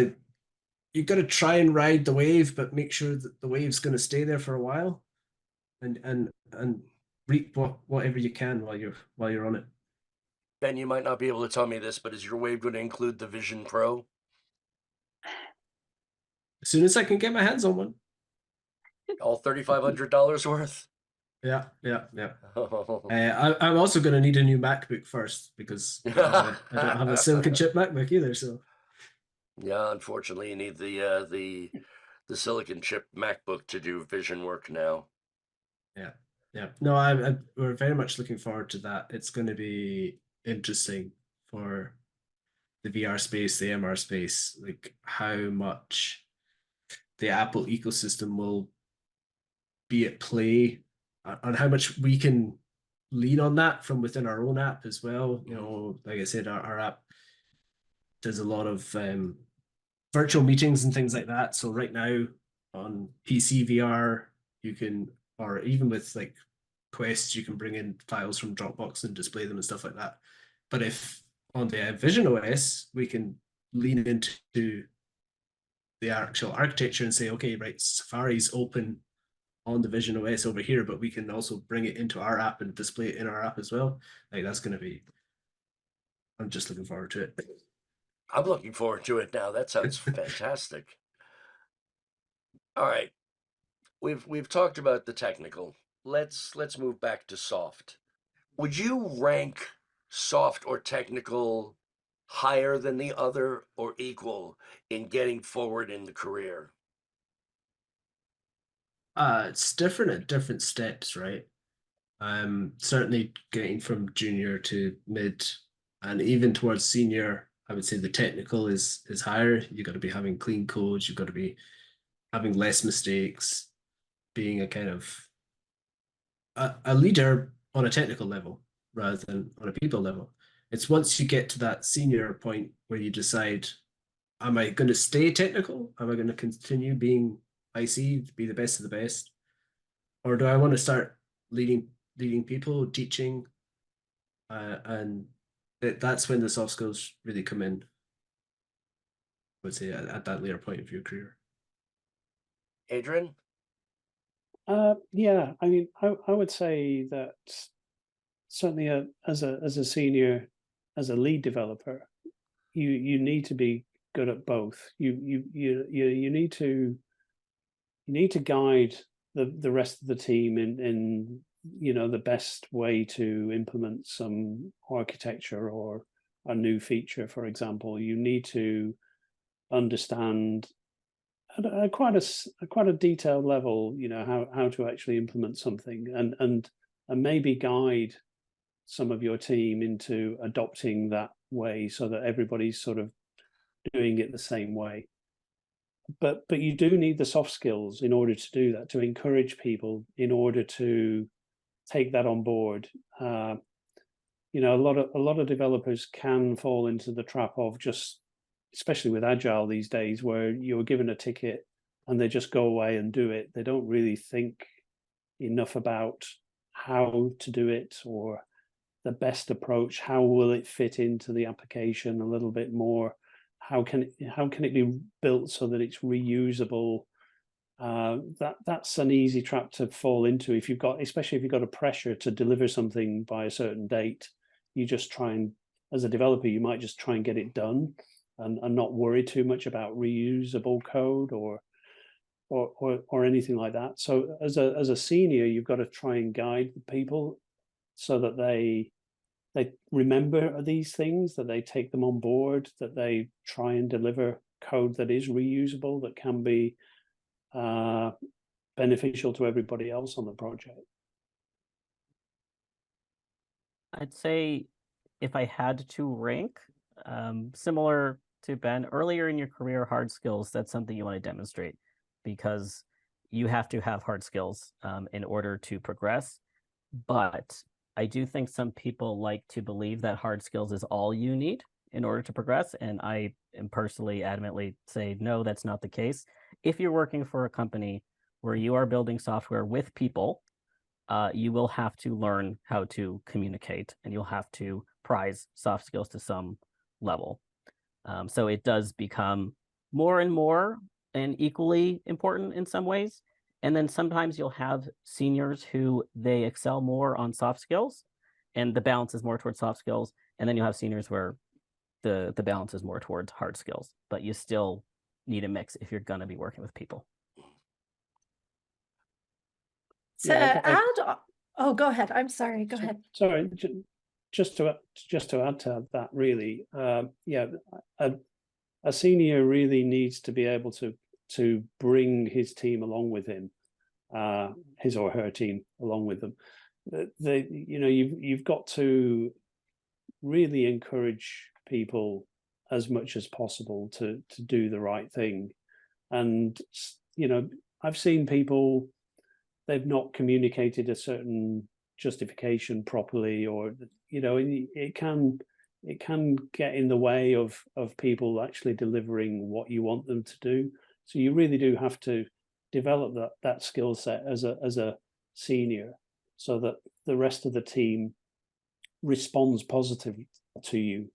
Speaker 6: you've got to try and ride the wave, but make sure that the wave's going to stay there for a while, and reap whatever you can while you're on it.
Speaker 2: Ben, you might not be able to tell me this, but is your wave going to include the Vision Pro?
Speaker 6: As soon as I can get my hands on one.
Speaker 2: All $3,500 worth?
Speaker 6: Yeah.
Speaker 2: Oh.
Speaker 6: I'm also going to need a new MacBook first because I don't have a silicon chip MacBook either. So
Speaker 2: Yeah, unfortunately, you need the silicon chip MacBook to do vision work now.
Speaker 6: yeah. No, we're very much looking forward to that. It's going to be interesting for the VR space, the MR space, like how much the Apple ecosystem will be at play, and how much we can lean on that from within our own app as well. You know, like I said, our app does a lot of virtual meetings and things like that. So right now on PC VR, you can, or even with like Quest, you can bring in files from Dropbox and display them and stuff like that. But if on the Vision OS, we can lean into the actual architecture and say, okay, right, Safari's open on the Vision OS over here, but we can also bring it into our app and display it in our app as well. Like that's going to be, I'm just looking forward to it.
Speaker 2: I'm looking forward to it now. That sounds fantastic. All right. We've talked about the technical. Let's move back to soft. Would you rank soft or technical higher than the other or equal in getting forward in the career?
Speaker 6: It's different at different steps, right? Certainly getting from junior to mid and even towards senior, I would say the technical is higher. You've got to be having clean codes, you've got to be having less mistakes, being a kind of a leader on a technical level rather than on a people level. It's once you get to that senior point where you decide, am I going to stay technical? Am I going to continue being IC, be the best of the best? Or do I want to start leading people, teaching? And that's when the soft skills really come in, I would say, at that later point of your career.
Speaker 2: Adrian?
Speaker 4: Yeah, I mean, I would say that certainly as a senior, as a lead developer, you need to be good at both. You need to guide the rest of the team in the best way to implement some architecture or a new feature, for example. You need to understand at quite a detailed level, how to actually implement something, and maybe guide some of your team into adopting that way so that everybody's sort of doing it the same way. But you do need the soft skills in order to do that, to encourage people, in order to take that on board. A lot of developers can fall into the trap of just, especially with Agile these days, where you're given a ticket and they just go away and do it. They don't really think enough about how to do it or the best approach. How will it fit into the application a little bit more? How can it be built so that it's reusable? That's an easy trap to fall into especially if you've got a pressure to deliver something by a certain date. You just try and, as a developer, you might just try and get it done and not worry too much about reusable code or anything like that. So as a senior, you've got to try and guide people so that they remember these things, that they take them on board, that they try and deliver code that is reusable, that can be beneficial to everybody else on the project.
Speaker 5: I'd say if I had to rank, similar to Ben, earlier in your career, hard skills, that's something you want to demonstrate because you have to have hard skills in order to progress. But I do think some people like to believe that hard skills is all you need in order to progress. And I am personally adamantly say, no, that's not the case. If you're working for a company where you are building software with people, you will have to learn how to communicate and you'll have to prize soft skills to some level. So it does become more and more and equally important in some ways. And then sometimes you'll have seniors who they excel more on soft skills and the balance is more towards soft skills. And then you'll have seniors where the balance is more towards hard skills, but you still need a mix if you're going to be working with people.
Speaker 3: To add, oh, go ahead. I'm sorry. Go ahead.
Speaker 4: Sorry, just to add to that, really, a senior really needs to be able to bring his team along with him, his or her team along with them. You've got to really encourage people as much as possible to do the right thing. And I've seen people, they've not communicated a certain justification properly, or it can get in the way of people actually delivering what you want them to do. So you really do have to develop that skill set as a senior, so that the rest of the team responds positively to you.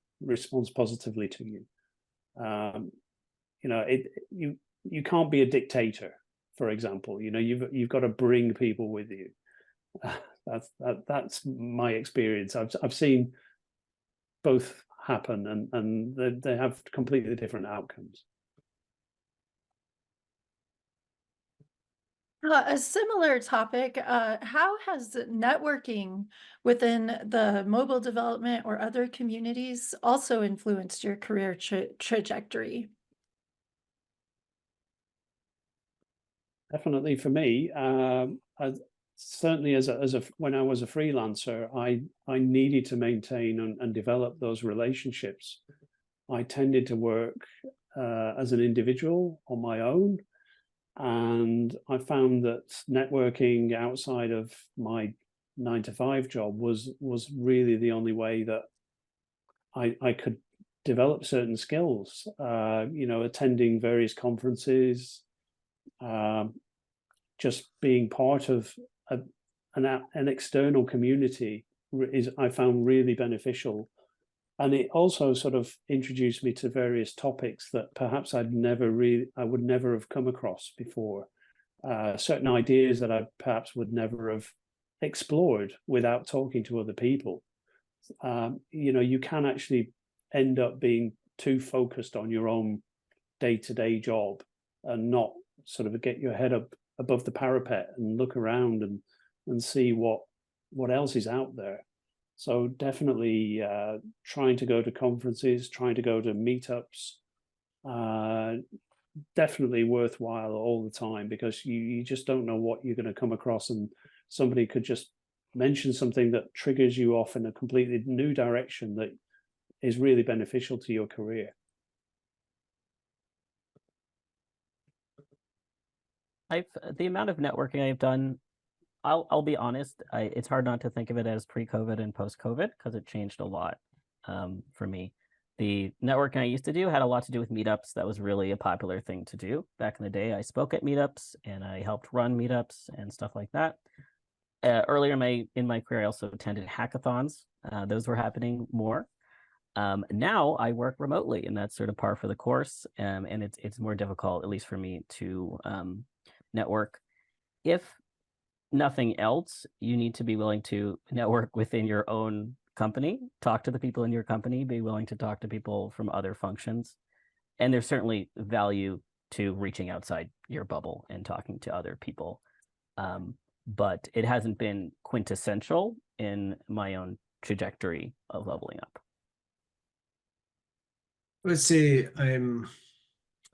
Speaker 4: You can't be a dictator, for example. You've got to bring people with you. That's my experience. I've seen both happen, and they have completely different outcomes.
Speaker 3: A similar topic, how has networking within the mobile development or other communities also influenced your career trajectory?
Speaker 4: Definitely for me, certainly when I was a freelancer, I needed to maintain and develop those relationships. I tended to work as an individual on my own, and I found that networking outside of my 9-to-5 job was really the only way that I could develop certain skills. Attending various conferences, just being part of an external community I found really beneficial. And it also sort of introduced me to various topics that perhaps I would never have come across before. Certain ideas that I perhaps would never have explored without talking to other people. You can actually end up being too focused on your own day-to-day job and not sort of get your head up above the parapet and look around and see what else is out there. So definitely trying to go to conferences, trying to go to meetups, definitely worthwhile all the time, because you just don't know what you're going to come across, and somebody could just mention something that triggers you off in a completely new direction that is really beneficial to your career.
Speaker 5: The amount of networking I've done, I'll be honest, it's hard not to think of it as pre-COVID and post-COVID, because it changed a lot for me. The networking I used to do had a lot to do with meetups. That was really a popular thing to do back in the day. I spoke at meetups and I helped run meetups and stuff like that. Earlier in my career, I also attended hackathons. Those were happening more. Now I work remotely, and that's sort of par for the course. And it's more difficult, at least for me, to network. If nothing else, you need to be willing to network within your own company, talk to the people in your company, be willing to talk to people from other functions. And there's certainly value to reaching outside your bubble and talking to other people. But it hasn't been quintessential in my own trajectory of leveling up.
Speaker 6: I would say I'm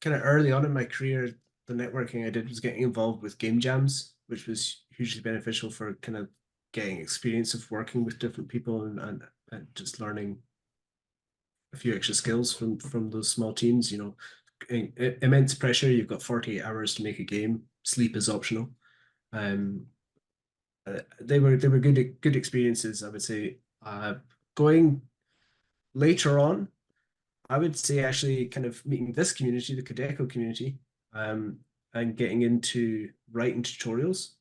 Speaker 6: kind of early on in my career, the networking I did was getting involved with game jams, which was hugely beneficial for kind of getting experience of working with different people and just learning a few extra skills from those small teams. Immense pressure. You've got 48 hours to make a game. Sleep is optional. They were good experiences, I would say. Going later on, I would say actually kind of meeting this community, the Kodeco community, and getting into writing tutorials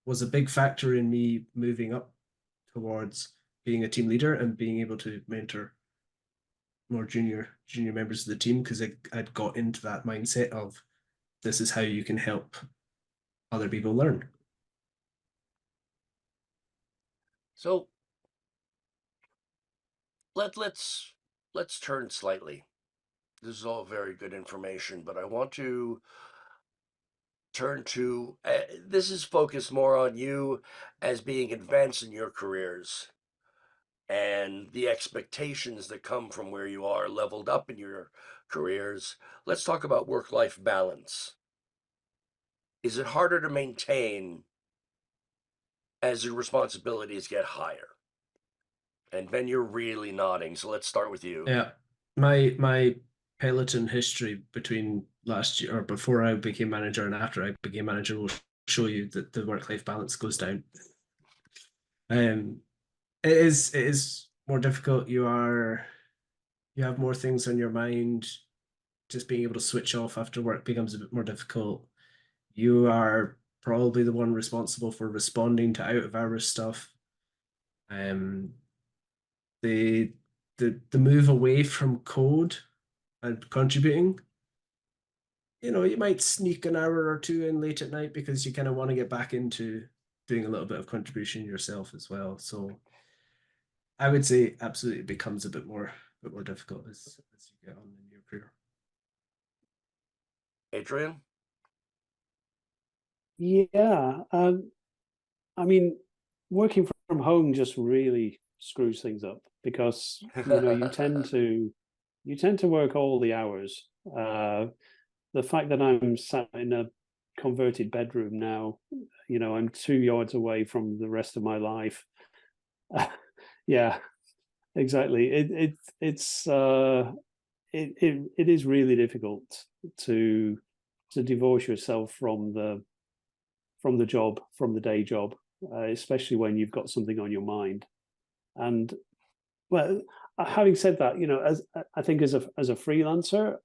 Speaker 6: was a big factor in me moving up towards being a team leader and being able to mentor more junior members of the team, because I'd got into that mindset of this is how you can help other people learn.
Speaker 2: So let's turn slightly. This is all very good information, but I want to turn to this is focused more on you as being advanced in your careers and the expectations that come from where you are leveled up in your careers. Let's talk about work-life balance. Is it harder to maintain as your responsibilities get higher? And Ben, you're really nodding, so let's start with you.
Speaker 6: Yeah, my peloton history between last year or before I became manager and after I became manager will show you that the work-life balance goes down. It is more difficult. You have more things on your mind. Just being able to switch off after work becomes a bit more difficult. You are probably the one responsible for responding to out of hours stuff. The move away from code and contributing, you might sneak an hour or two in late at night because you kind of want to get back into doing a little bit of contribution yourself as well. So I would say absolutely it becomes a bit more difficult as you get on in your career.
Speaker 2: Adrian?
Speaker 4: Yeah, I mean, working from home just really screws things up because you tend to work all the hours. The fact that I'm sat in a converted bedroom now, I'm 2 yards away from the rest of my life. Yeah, exactly. It is really difficult to divorce yourself from the job, from the day job, especially when you've got something on your mind. And well, having said that, as I think as a freelancer,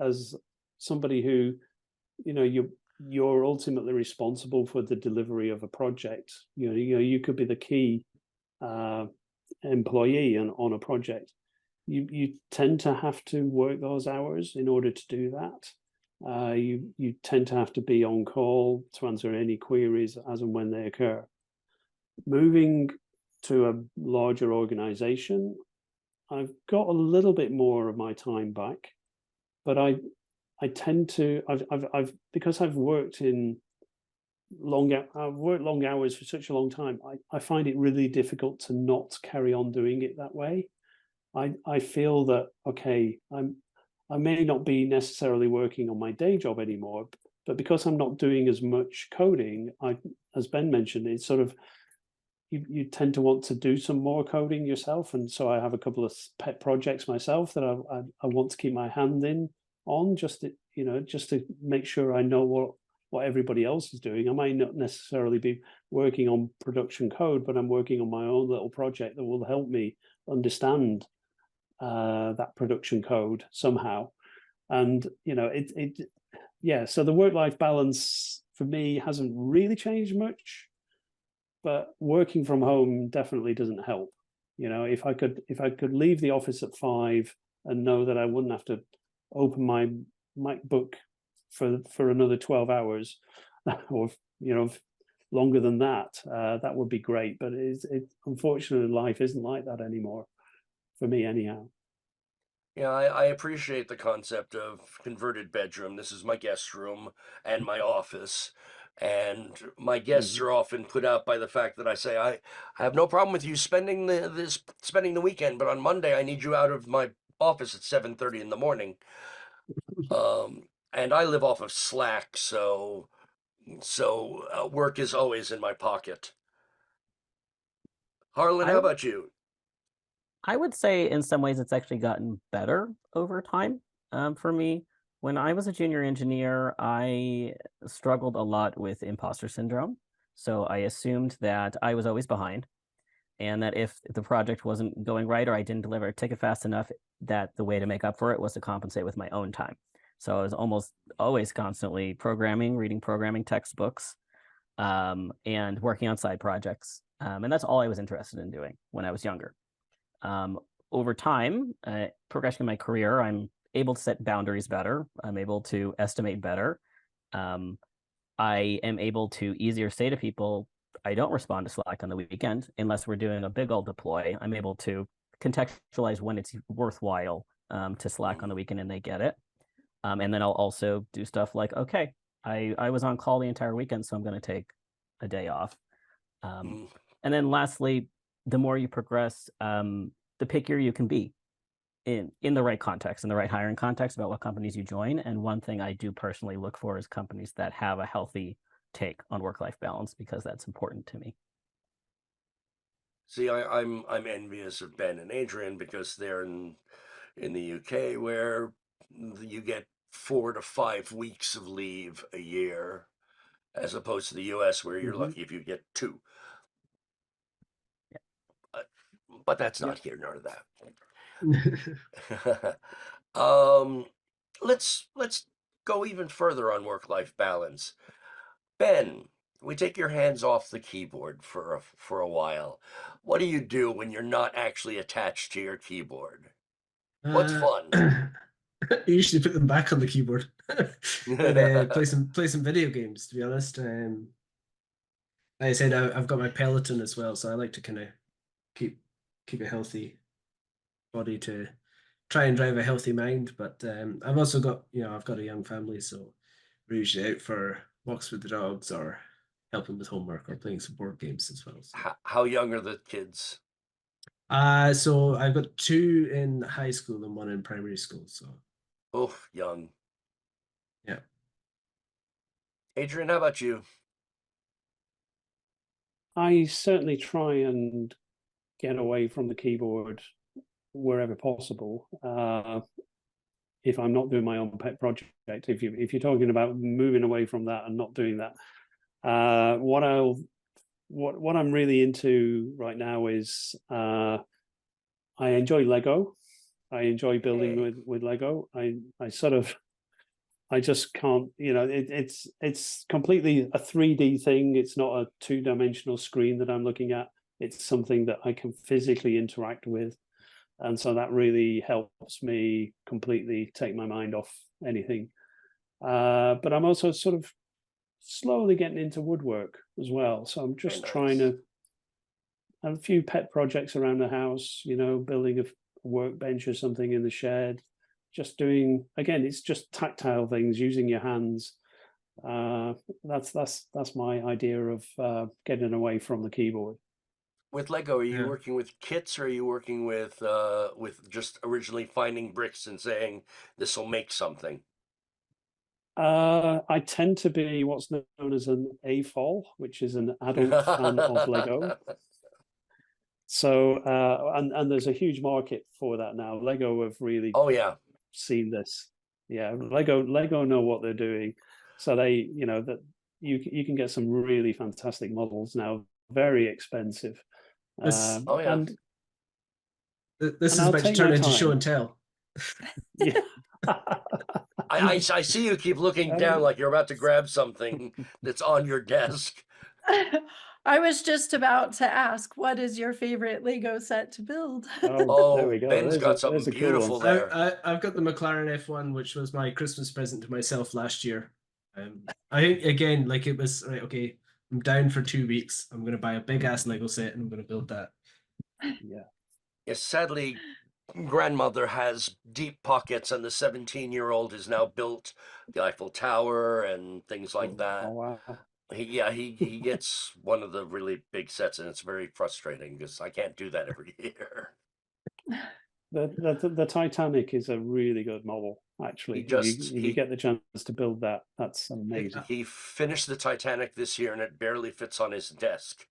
Speaker 4: as somebody who, you're ultimately responsible for the delivery of a project. You could be the key employee on a project. You tend to have to work those hours in order to do that. You tend to have to be on call to answer any queries as and when they occur. Moving to a larger organization, I've got a little bit more of my time back, but I tend to I've because I've worked long hours for such a long time. I find it really difficult to not carry on doing it that way. I feel that okay, I may not be necessarily working on my day job anymore, but because I'm not doing as much coding, as Ben mentioned, it's sort of you tend to want to do some more coding yourself, and so I have a couple of pet projects myself that I want to keep my hand in on, just to make sure I know what everybody else is doing. I might not necessarily be working on production code, but I'm working on my own little project that will help me understand that production code somehow. And so the work-life balance for me hasn't really changed much, but working from home definitely doesn't help. If I could leave the office at 5 and know that I wouldn't have to open my MacBook for another 12 hours or longer than that, that would be great. But unfortunately, life isn't like that anymore, for me anyhow.
Speaker 2: Yeah, I appreciate the concept of converted bedroom. This is my guest room and my office. And my guests are often put out by the fact that I say, I have no problem with you spending the weekend, but on Monday I need you out of my office at 7:30 in the morning. And I live off of Slack, so work is always in my pocket. Harlan, how about you?
Speaker 5: I would say in some ways it's actually gotten better over time for me. When I was a junior engineer, I struggled a lot with imposter syndrome. So I assumed that I was always behind, and that if the project wasn't going right or I didn't deliver a ticket fast enough, that the way to make up for it was to compensate with my own time. So I was almost always constantly programming, reading programming textbooks, and working on side projects. And that's all I was interested in doing when I was younger. Over time, progressing in my career, I'm able to set boundaries better. I'm able to estimate better. I am able to easier say to people, I don't respond to Slack on the weekend unless we're doing a big old deploy. I'm able to contextualize when it's worthwhile to slack on the weekend, and they get it. And then I'll also do stuff like, okay, I was on call the entire weekend, so I'm going to take a day off. And then lastly, the more you progress, the pickier you can be in the right context, in the right hiring context about what companies you join. And one thing I do personally look for is companies that have a healthy take on work-life balance, because that's important to me.
Speaker 2: See, I'm envious of Ben and Adrian because they're in the UK where you get 4 to 5 weeks of leave a year, as opposed to the US where you're lucky if you get 2.
Speaker 5: Yeah.
Speaker 2: But that's not here nor that. Let's go even further on work-life balance. Ben, we take your hands off the keyboard for a while. What do you do when you're not actually attached to your keyboard? What's fun?
Speaker 6: I usually put them back on the keyboard and play some video games. To be honest, like I said, I've got my Peloton as well, so I like to kind of keep a healthy body to try and drive a healthy mind. But I've also got I've got a young family, so we're usually out for walks with the dogs or helping with homework or playing some board games as well. So.
Speaker 2: How young are the kids?
Speaker 6: So I've got 2 in high school and 1 in primary school. So.
Speaker 2: Oh, young.
Speaker 6: Yeah.
Speaker 2: Adrian, how about you?
Speaker 4: I certainly try and get away from the keyboard wherever possible. If I'm not doing my own pet project, if you're talking about moving away from that and not doing that, what I'm really into right now is I enjoy Lego. I enjoy building with Lego. I just can't, it's completely a 3D thing. It's not a 2-dimensional screen that I'm looking at. It's something that I can physically interact with. And so that really helps me completely take my mind off anything. But I'm also sort of slowly getting into woodwork as well. So I'm just trying to have a few pet projects around the house, building a workbench or something in the shed. Just doing, again, it's just tactile things, using your hands. That's my idea of getting away from the keyboard.
Speaker 2: With Lego, are you working with kits, or are you working with just originally finding bricks and saying this will make something?
Speaker 4: I tend to be what's known as an AFOL, which is an adult fan of Lego. So and there's a huge market for that now. Lego have really seen this. Yeah, Lego know what they're doing. So they, that you can get some really fantastic models now, very expensive. And
Speaker 6: this is about to turn into show and tell.
Speaker 4: Yeah.
Speaker 2: I see you keep looking down like you're about to grab something that's on your desk.
Speaker 3: I was just about to ask, what is your favorite Lego set to build?
Speaker 4: There we go.
Speaker 2: Ben's got something beautiful there.
Speaker 6: I've got the McLaren F1, which was my Christmas present to myself last year. I think, again, like it was, right, okay, I'm down for 2 weeks. I'm going to buy a big-ass Lego set and I'm going to build that.
Speaker 4: Yeah.
Speaker 2: Yes, sadly, grandmother has deep pockets, and the 17-year-old has now built the Eiffel Tower and things like that.
Speaker 4: Oh, wow.
Speaker 2: He gets one of the really big sets, and it's very frustrating because I can't do that every year.
Speaker 4: The Titanic is a really good model, actually. If you get the chance to build that, that's amazing.
Speaker 2: He finished the Titanic this year, and it barely fits on his desk.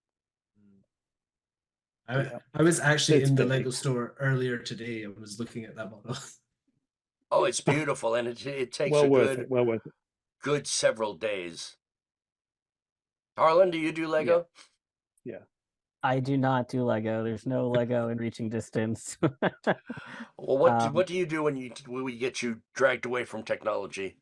Speaker 6: I was actually in the Lego store earlier today. I was looking at that model.
Speaker 2: Oh, it's beautiful, and it takes
Speaker 4: well worth it.
Speaker 2: Good several days. Harlan, do you do Lego?
Speaker 4: Yeah.
Speaker 5: I do not do Lego. There's no Lego in reaching distance.
Speaker 2: Well, what do you do when we get you dragged away from technology?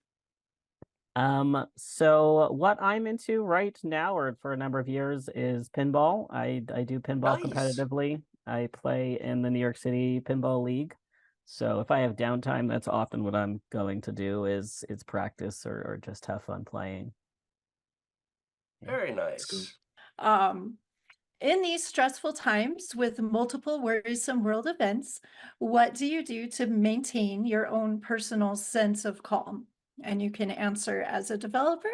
Speaker 5: So what I'm into right now, or for a number of years, is pinball. I do pinball competitively. I play in the New York City Pinball League. So if I have downtime, that's often what I'm going to do is practice or just have fun playing.
Speaker 2: Very nice.
Speaker 3: In these stressful times with multiple worrisome world events, what do you do to maintain your own personal sense of calm? And you can answer as a developer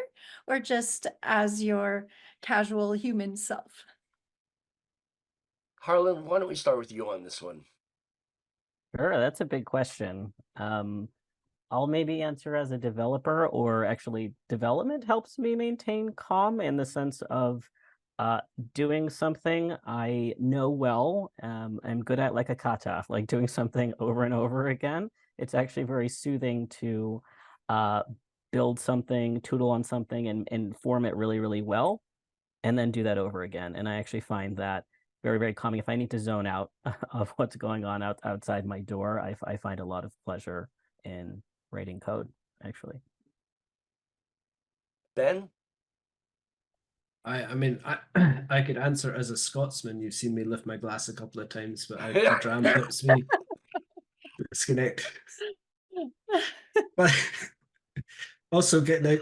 Speaker 3: or just as your casual human self.
Speaker 2: Harlan, why don't we start with you on this one?
Speaker 5: Sure, that's a big question. I'll maybe answer as a developer, or actually development helps me maintain calm in the sense of doing something I know well, I'm good at, like a kata, like doing something over and over again. It's actually very soothing to build something, tootle on something, and form it really, really well, and then do that over again. And I actually find that very, very calming. If I need to zone out of what's going on outside my door, I find a lot of pleasure in writing code, actually.
Speaker 2: Ben?
Speaker 6: I mean, I could answer as a Scotsman. You've seen me lift my glass a couple of times, but the dram helps me disconnect. But also getting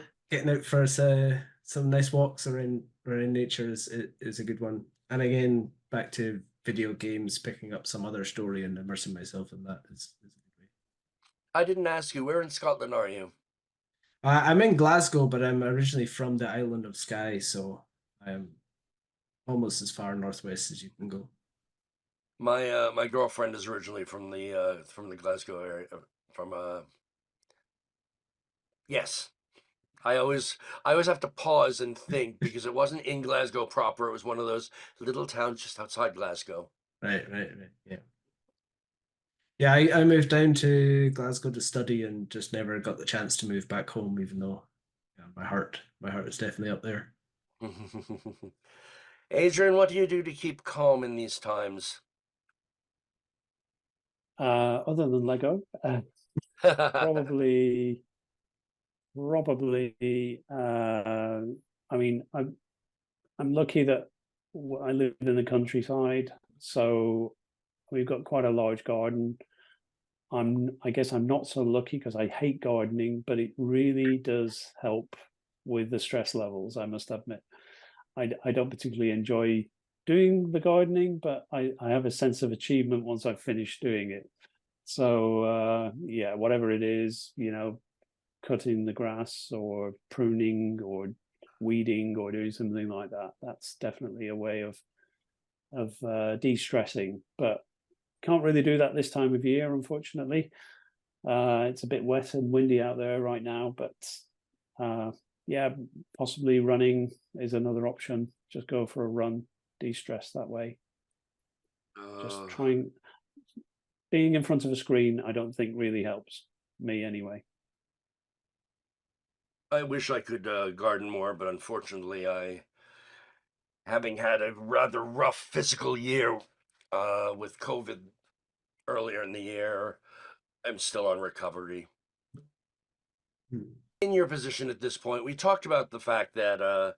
Speaker 6: out for some nice walks around nature is a good one. And again, back to video games, picking up some other story and immersing myself in that is a good way.
Speaker 2: I didn't ask you, where in Scotland are you?
Speaker 6: I'm in Glasgow, but I'm originally from the island of Skye, so I'm almost as far northwest as you can go.
Speaker 2: My girlfriend is originally from the Glasgow area. Yes. I always have to pause and think because it wasn't in Glasgow proper. It was one of those little towns just outside Glasgow.
Speaker 6: Right. Yeah. Yeah, I moved down to Glasgow to study and just never got the chance to move back home, even though my heart is definitely up there.
Speaker 2: Adrian, what do you do to keep calm in these times?
Speaker 4: Other than Lego, probably. I mean, I'm lucky that I live in the countryside, so we've got quite a large garden. I guess I'm not so lucky because I hate gardening, but it really does help with the stress levels, I must admit. I don't particularly enjoy doing the gardening, but I have a sense of achievement once I've finished doing it. So yeah, whatever it is, cutting the grass or pruning or weeding or doing something like that, that's definitely a way of de-stressing, but can't really do that this time of year, unfortunately. It's a bit wet and windy out there right now, but yeah, possibly running is another option. Just go for a run, de-stress that way. Just trying. Being in front of a screen, I don't think really helps me anyway.
Speaker 2: I wish I could garden more, but unfortunately, having had a rather rough physical year with COVID earlier in the year, I'm still on recovery. In your position at this point, we talked about the fact that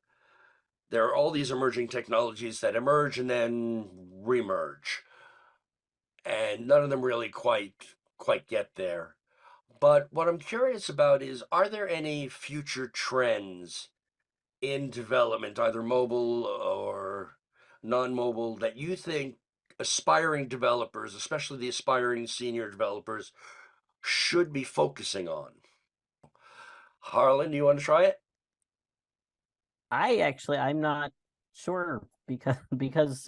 Speaker 2: there are all these emerging technologies that emerge and then remerge, and none of them really quite get there. But what I'm curious about is, are there any future trends in development, either mobile or non-mobile, that you think aspiring developers, especially the aspiring senior developers, should be focusing on? Harlan, do you want to try it?
Speaker 5: I'm not sure because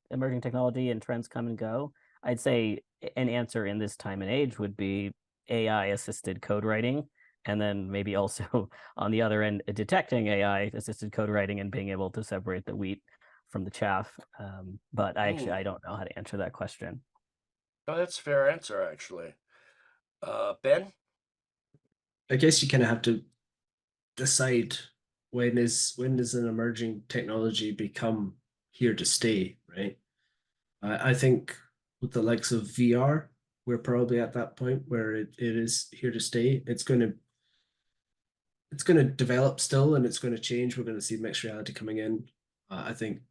Speaker 5: emerging technology and trends come and go. I'd say an answer in this time and age would be AI assisted code writing, and then maybe also on the other end, detecting AI assisted code writing and being able to separate the wheat from the chaff. But I don't know how to answer that question.
Speaker 2: Oh, that's a fair answer, actually. Ben?
Speaker 6: I guess you kind of have to decide when does an emerging technology become here to stay, right? I think with the likes of VR, we're probably at that point where it is here to stay. It's going to develop still, and it's going to change. We're going to see mixed reality coming in. I think,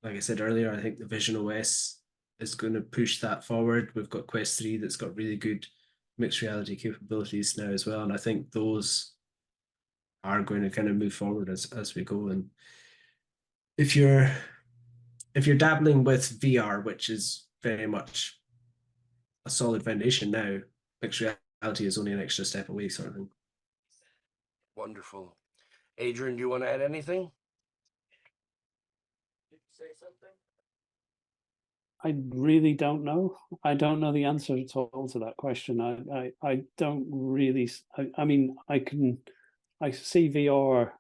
Speaker 6: like I said earlier, I think the Vision OS is going to push that forward. We've got Quest 3 that's got really good mixed reality capabilities now as well, and I think those are going to kind of move forward as we go. And if you're if you're dabbling with VR, which is very much a solid foundation now, mixed reality is only an extra step away, sort of thing.
Speaker 2: Wonderful. Adrian, do you want to add anything? Say something?
Speaker 4: I really don't know. I don't know the answer at all to that question. I don't really. I mean, I see VR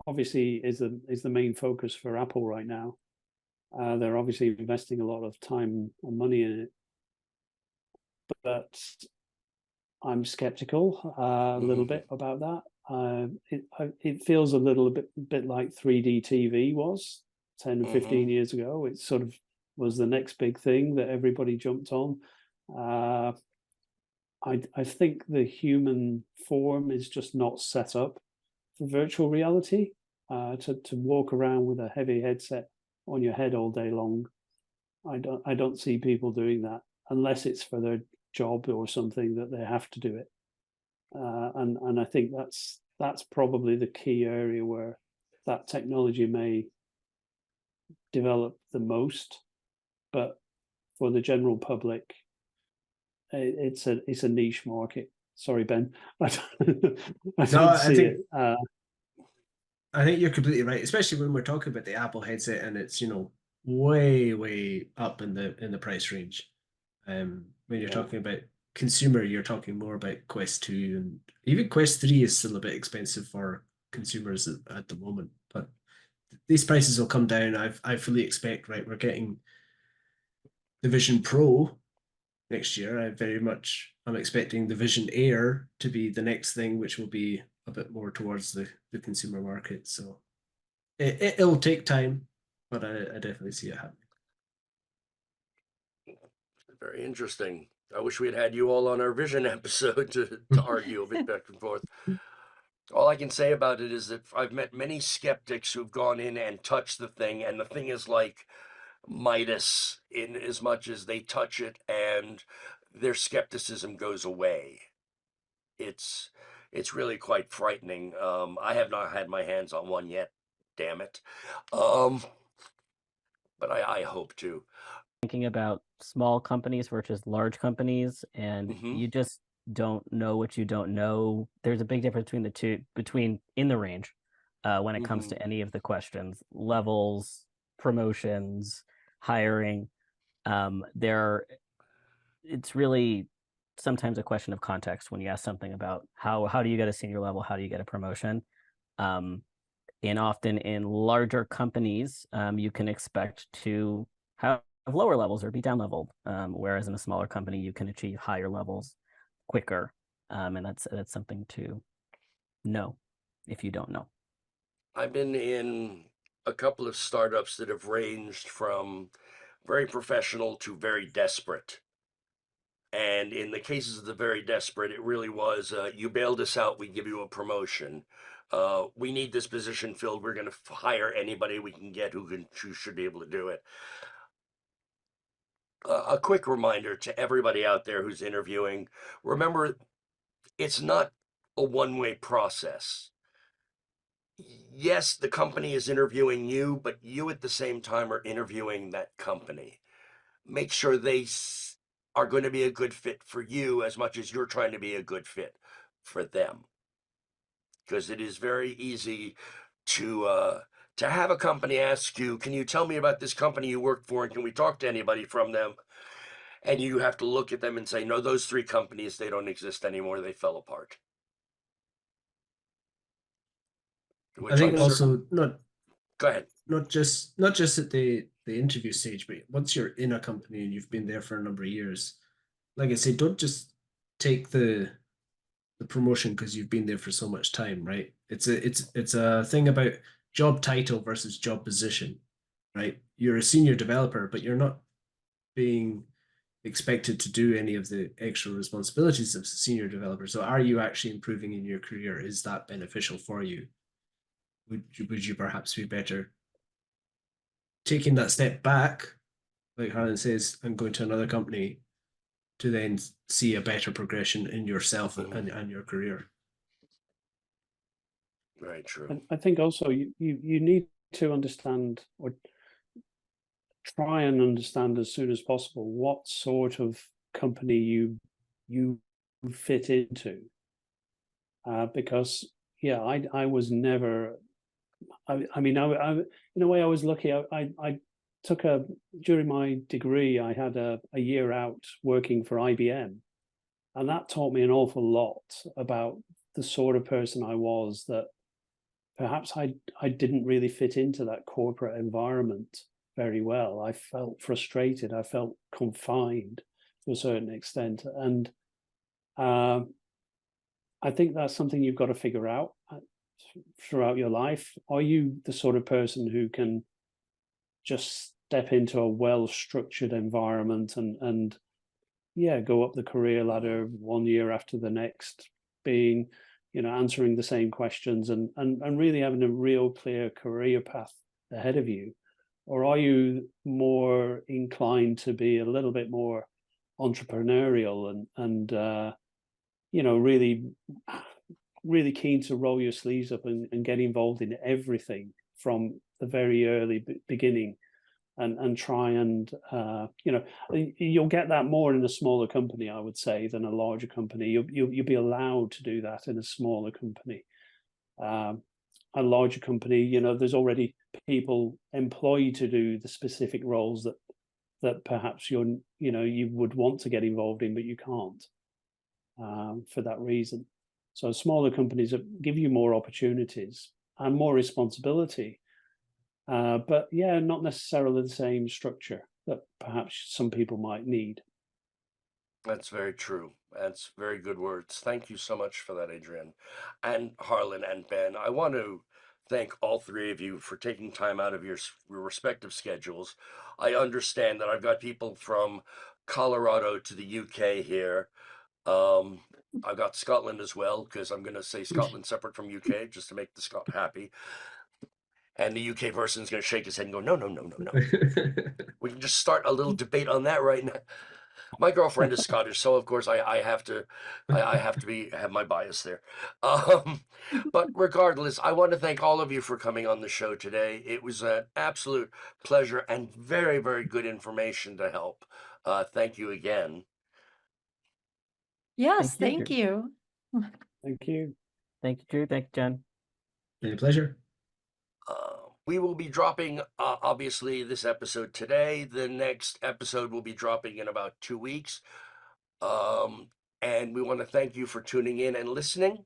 Speaker 4: obviously is the main focus for Apple right now. They're obviously investing a lot of time and money in it, but I'm skeptical a little bit about that. It feels a little bit like 3D TV was 10 and 15 years ago. It sort of was the next big thing that everybody jumped on. I think the human form is just not set up for virtual reality. To walk around with a heavy headset on your head all day long, I don't see people doing that unless it's for their job or something that they have to do it. And I think that's probably the key area where that technology may develop the most. But for the general public, it's a niche market. Sorry, Ben. I don't see it.
Speaker 6: I think you're completely right, especially when we're talking about the Apple headset and it's, way up in the price range. When you're talking about consumer, you're talking more about Quest 2, and even Quest 3 is still a bit expensive for consumers at the moment. But these prices will come down. I fully expect, right, we're getting the Vision Pro next year. I'm expecting the Vision Air to be the next thing, which will be a bit more towards the consumer market. So it'll take time, but I definitely see it happening.
Speaker 2: Very interesting. I wish we had you all on our Vision episode to argue a bit back and forth. All I can say about it is that I've met many skeptics who've gone in and touched the thing, and the thing is like Midas in as much as they touch it and their skepticism goes away. It's really quite frightening. I have not had my hands on one yet, damn it. But I hope to.
Speaker 5: Thinking about small companies versus large companies, and you just don't know what you don't know. There's a big difference between the two, in the range, when it comes to any of the questions, levels, promotions, hiring. It's really sometimes a question of context when you ask something about how do you get a senior level, how do you get a promotion, and often in larger companies, you can expect to have lower levels or be down leveled, whereas in a smaller company you can achieve higher levels quicker, and that's something to know if you don't know.
Speaker 2: I've been in a couple of startups that have ranged from very professional to very desperate. And in the cases of the very desperate, it really was, you bailed us out, we give you a promotion. We need this position filled. We're going to hire anybody we can get who should be able to do it. A quick reminder to everybody out there who's interviewing, remember, it's not a one-way process. Yes, the company is interviewing you, but you at the same time are interviewing that company. Make sure they are going to be a good fit for you as much as you're trying to be a good fit for them. Because it is very easy to have a company ask you, can you tell me about this company you work for, and can we talk to anybody from them? And you have to look at them and say, no, those 3 companies, they don't exist anymore. They fell apart.
Speaker 6: I think also
Speaker 2: go ahead.
Speaker 6: Not just at the interview stage, but once you're in a company and you've been there for a number of years, like I say, don't just take the promotion because you've been there for so much time, right? It's a thing about job title versus job position, right? You're a senior developer, but you're not being expected to do any of the extra responsibilities of a senior developer. So are you actually improving in your career? Is that beneficial for you? Would you perhaps be better taking that step back, like Harlan says, and going to another company to then see a better progression in yourself and your career?
Speaker 2: Very true.
Speaker 4: And I think also you need to understand, or try and understand as soon as possible what sort of company you fit into, because I was never. I mean, in a way, I was lucky. I took during my degree, I had a year out working for IBM, and that taught me an awful lot about the sort of person I was, that perhaps I didn't really fit into that corporate environment very well. I felt frustrated. I felt confined to a certain extent. And I think that's something you've got to figure out throughout your life. Are you the sort of person who can just step into a well-structured environment and go up the career ladder one year after the next, being, answering the same questions and really having a real clear career path ahead of you? Or are you more inclined to be a little bit more entrepreneurial and really keen to roll your sleeves up and get involved in everything from the very early beginning, and try and you'll get that more in a smaller company, I would say, than a larger company. You'll be allowed to do that in a smaller company. A larger company, there's already people employed to do the specific roles that perhaps you would want to get involved in, but you can't, for that reason. So smaller companies give you more opportunities and more responsibility, but not necessarily the same structure that perhaps some people might need.
Speaker 2: That's very true. That's very good words. Thank you so much for that, Adrian. And Harlan and Ben, I want to thank all three of you for taking time out of your respective schedules. I understand that I've got people from Colorado to the UK here. I've got Scotland as well, because I'm going to say Scotland separate from UK just to make the Scot happy. And the UK person's going to shake his head and go, no. We can just start a little debate on that right now. My girlfriend is Scottish, so of course I have to have my bias there. But regardless, I want to thank all of you for coming on the show today. It was an absolute pleasure and very, very good information to help. Thank you again.
Speaker 3: Yes,
Speaker 5: Thank you.
Speaker 3: thank you.
Speaker 4: Thank you.
Speaker 5: Thank you, Drew. Thank you, Jen.
Speaker 6: My pleasure.
Speaker 2: We will be dropping, obviously, this episode today. The next episode will be dropping in about 2 weeks. And we want to thank you for tuning in and listening.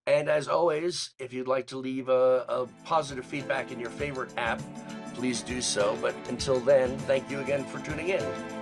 Speaker 2: And as always, if you'd like to leave a positive feedback in your favorite app, please do so. But until then, thank you again for tuning in.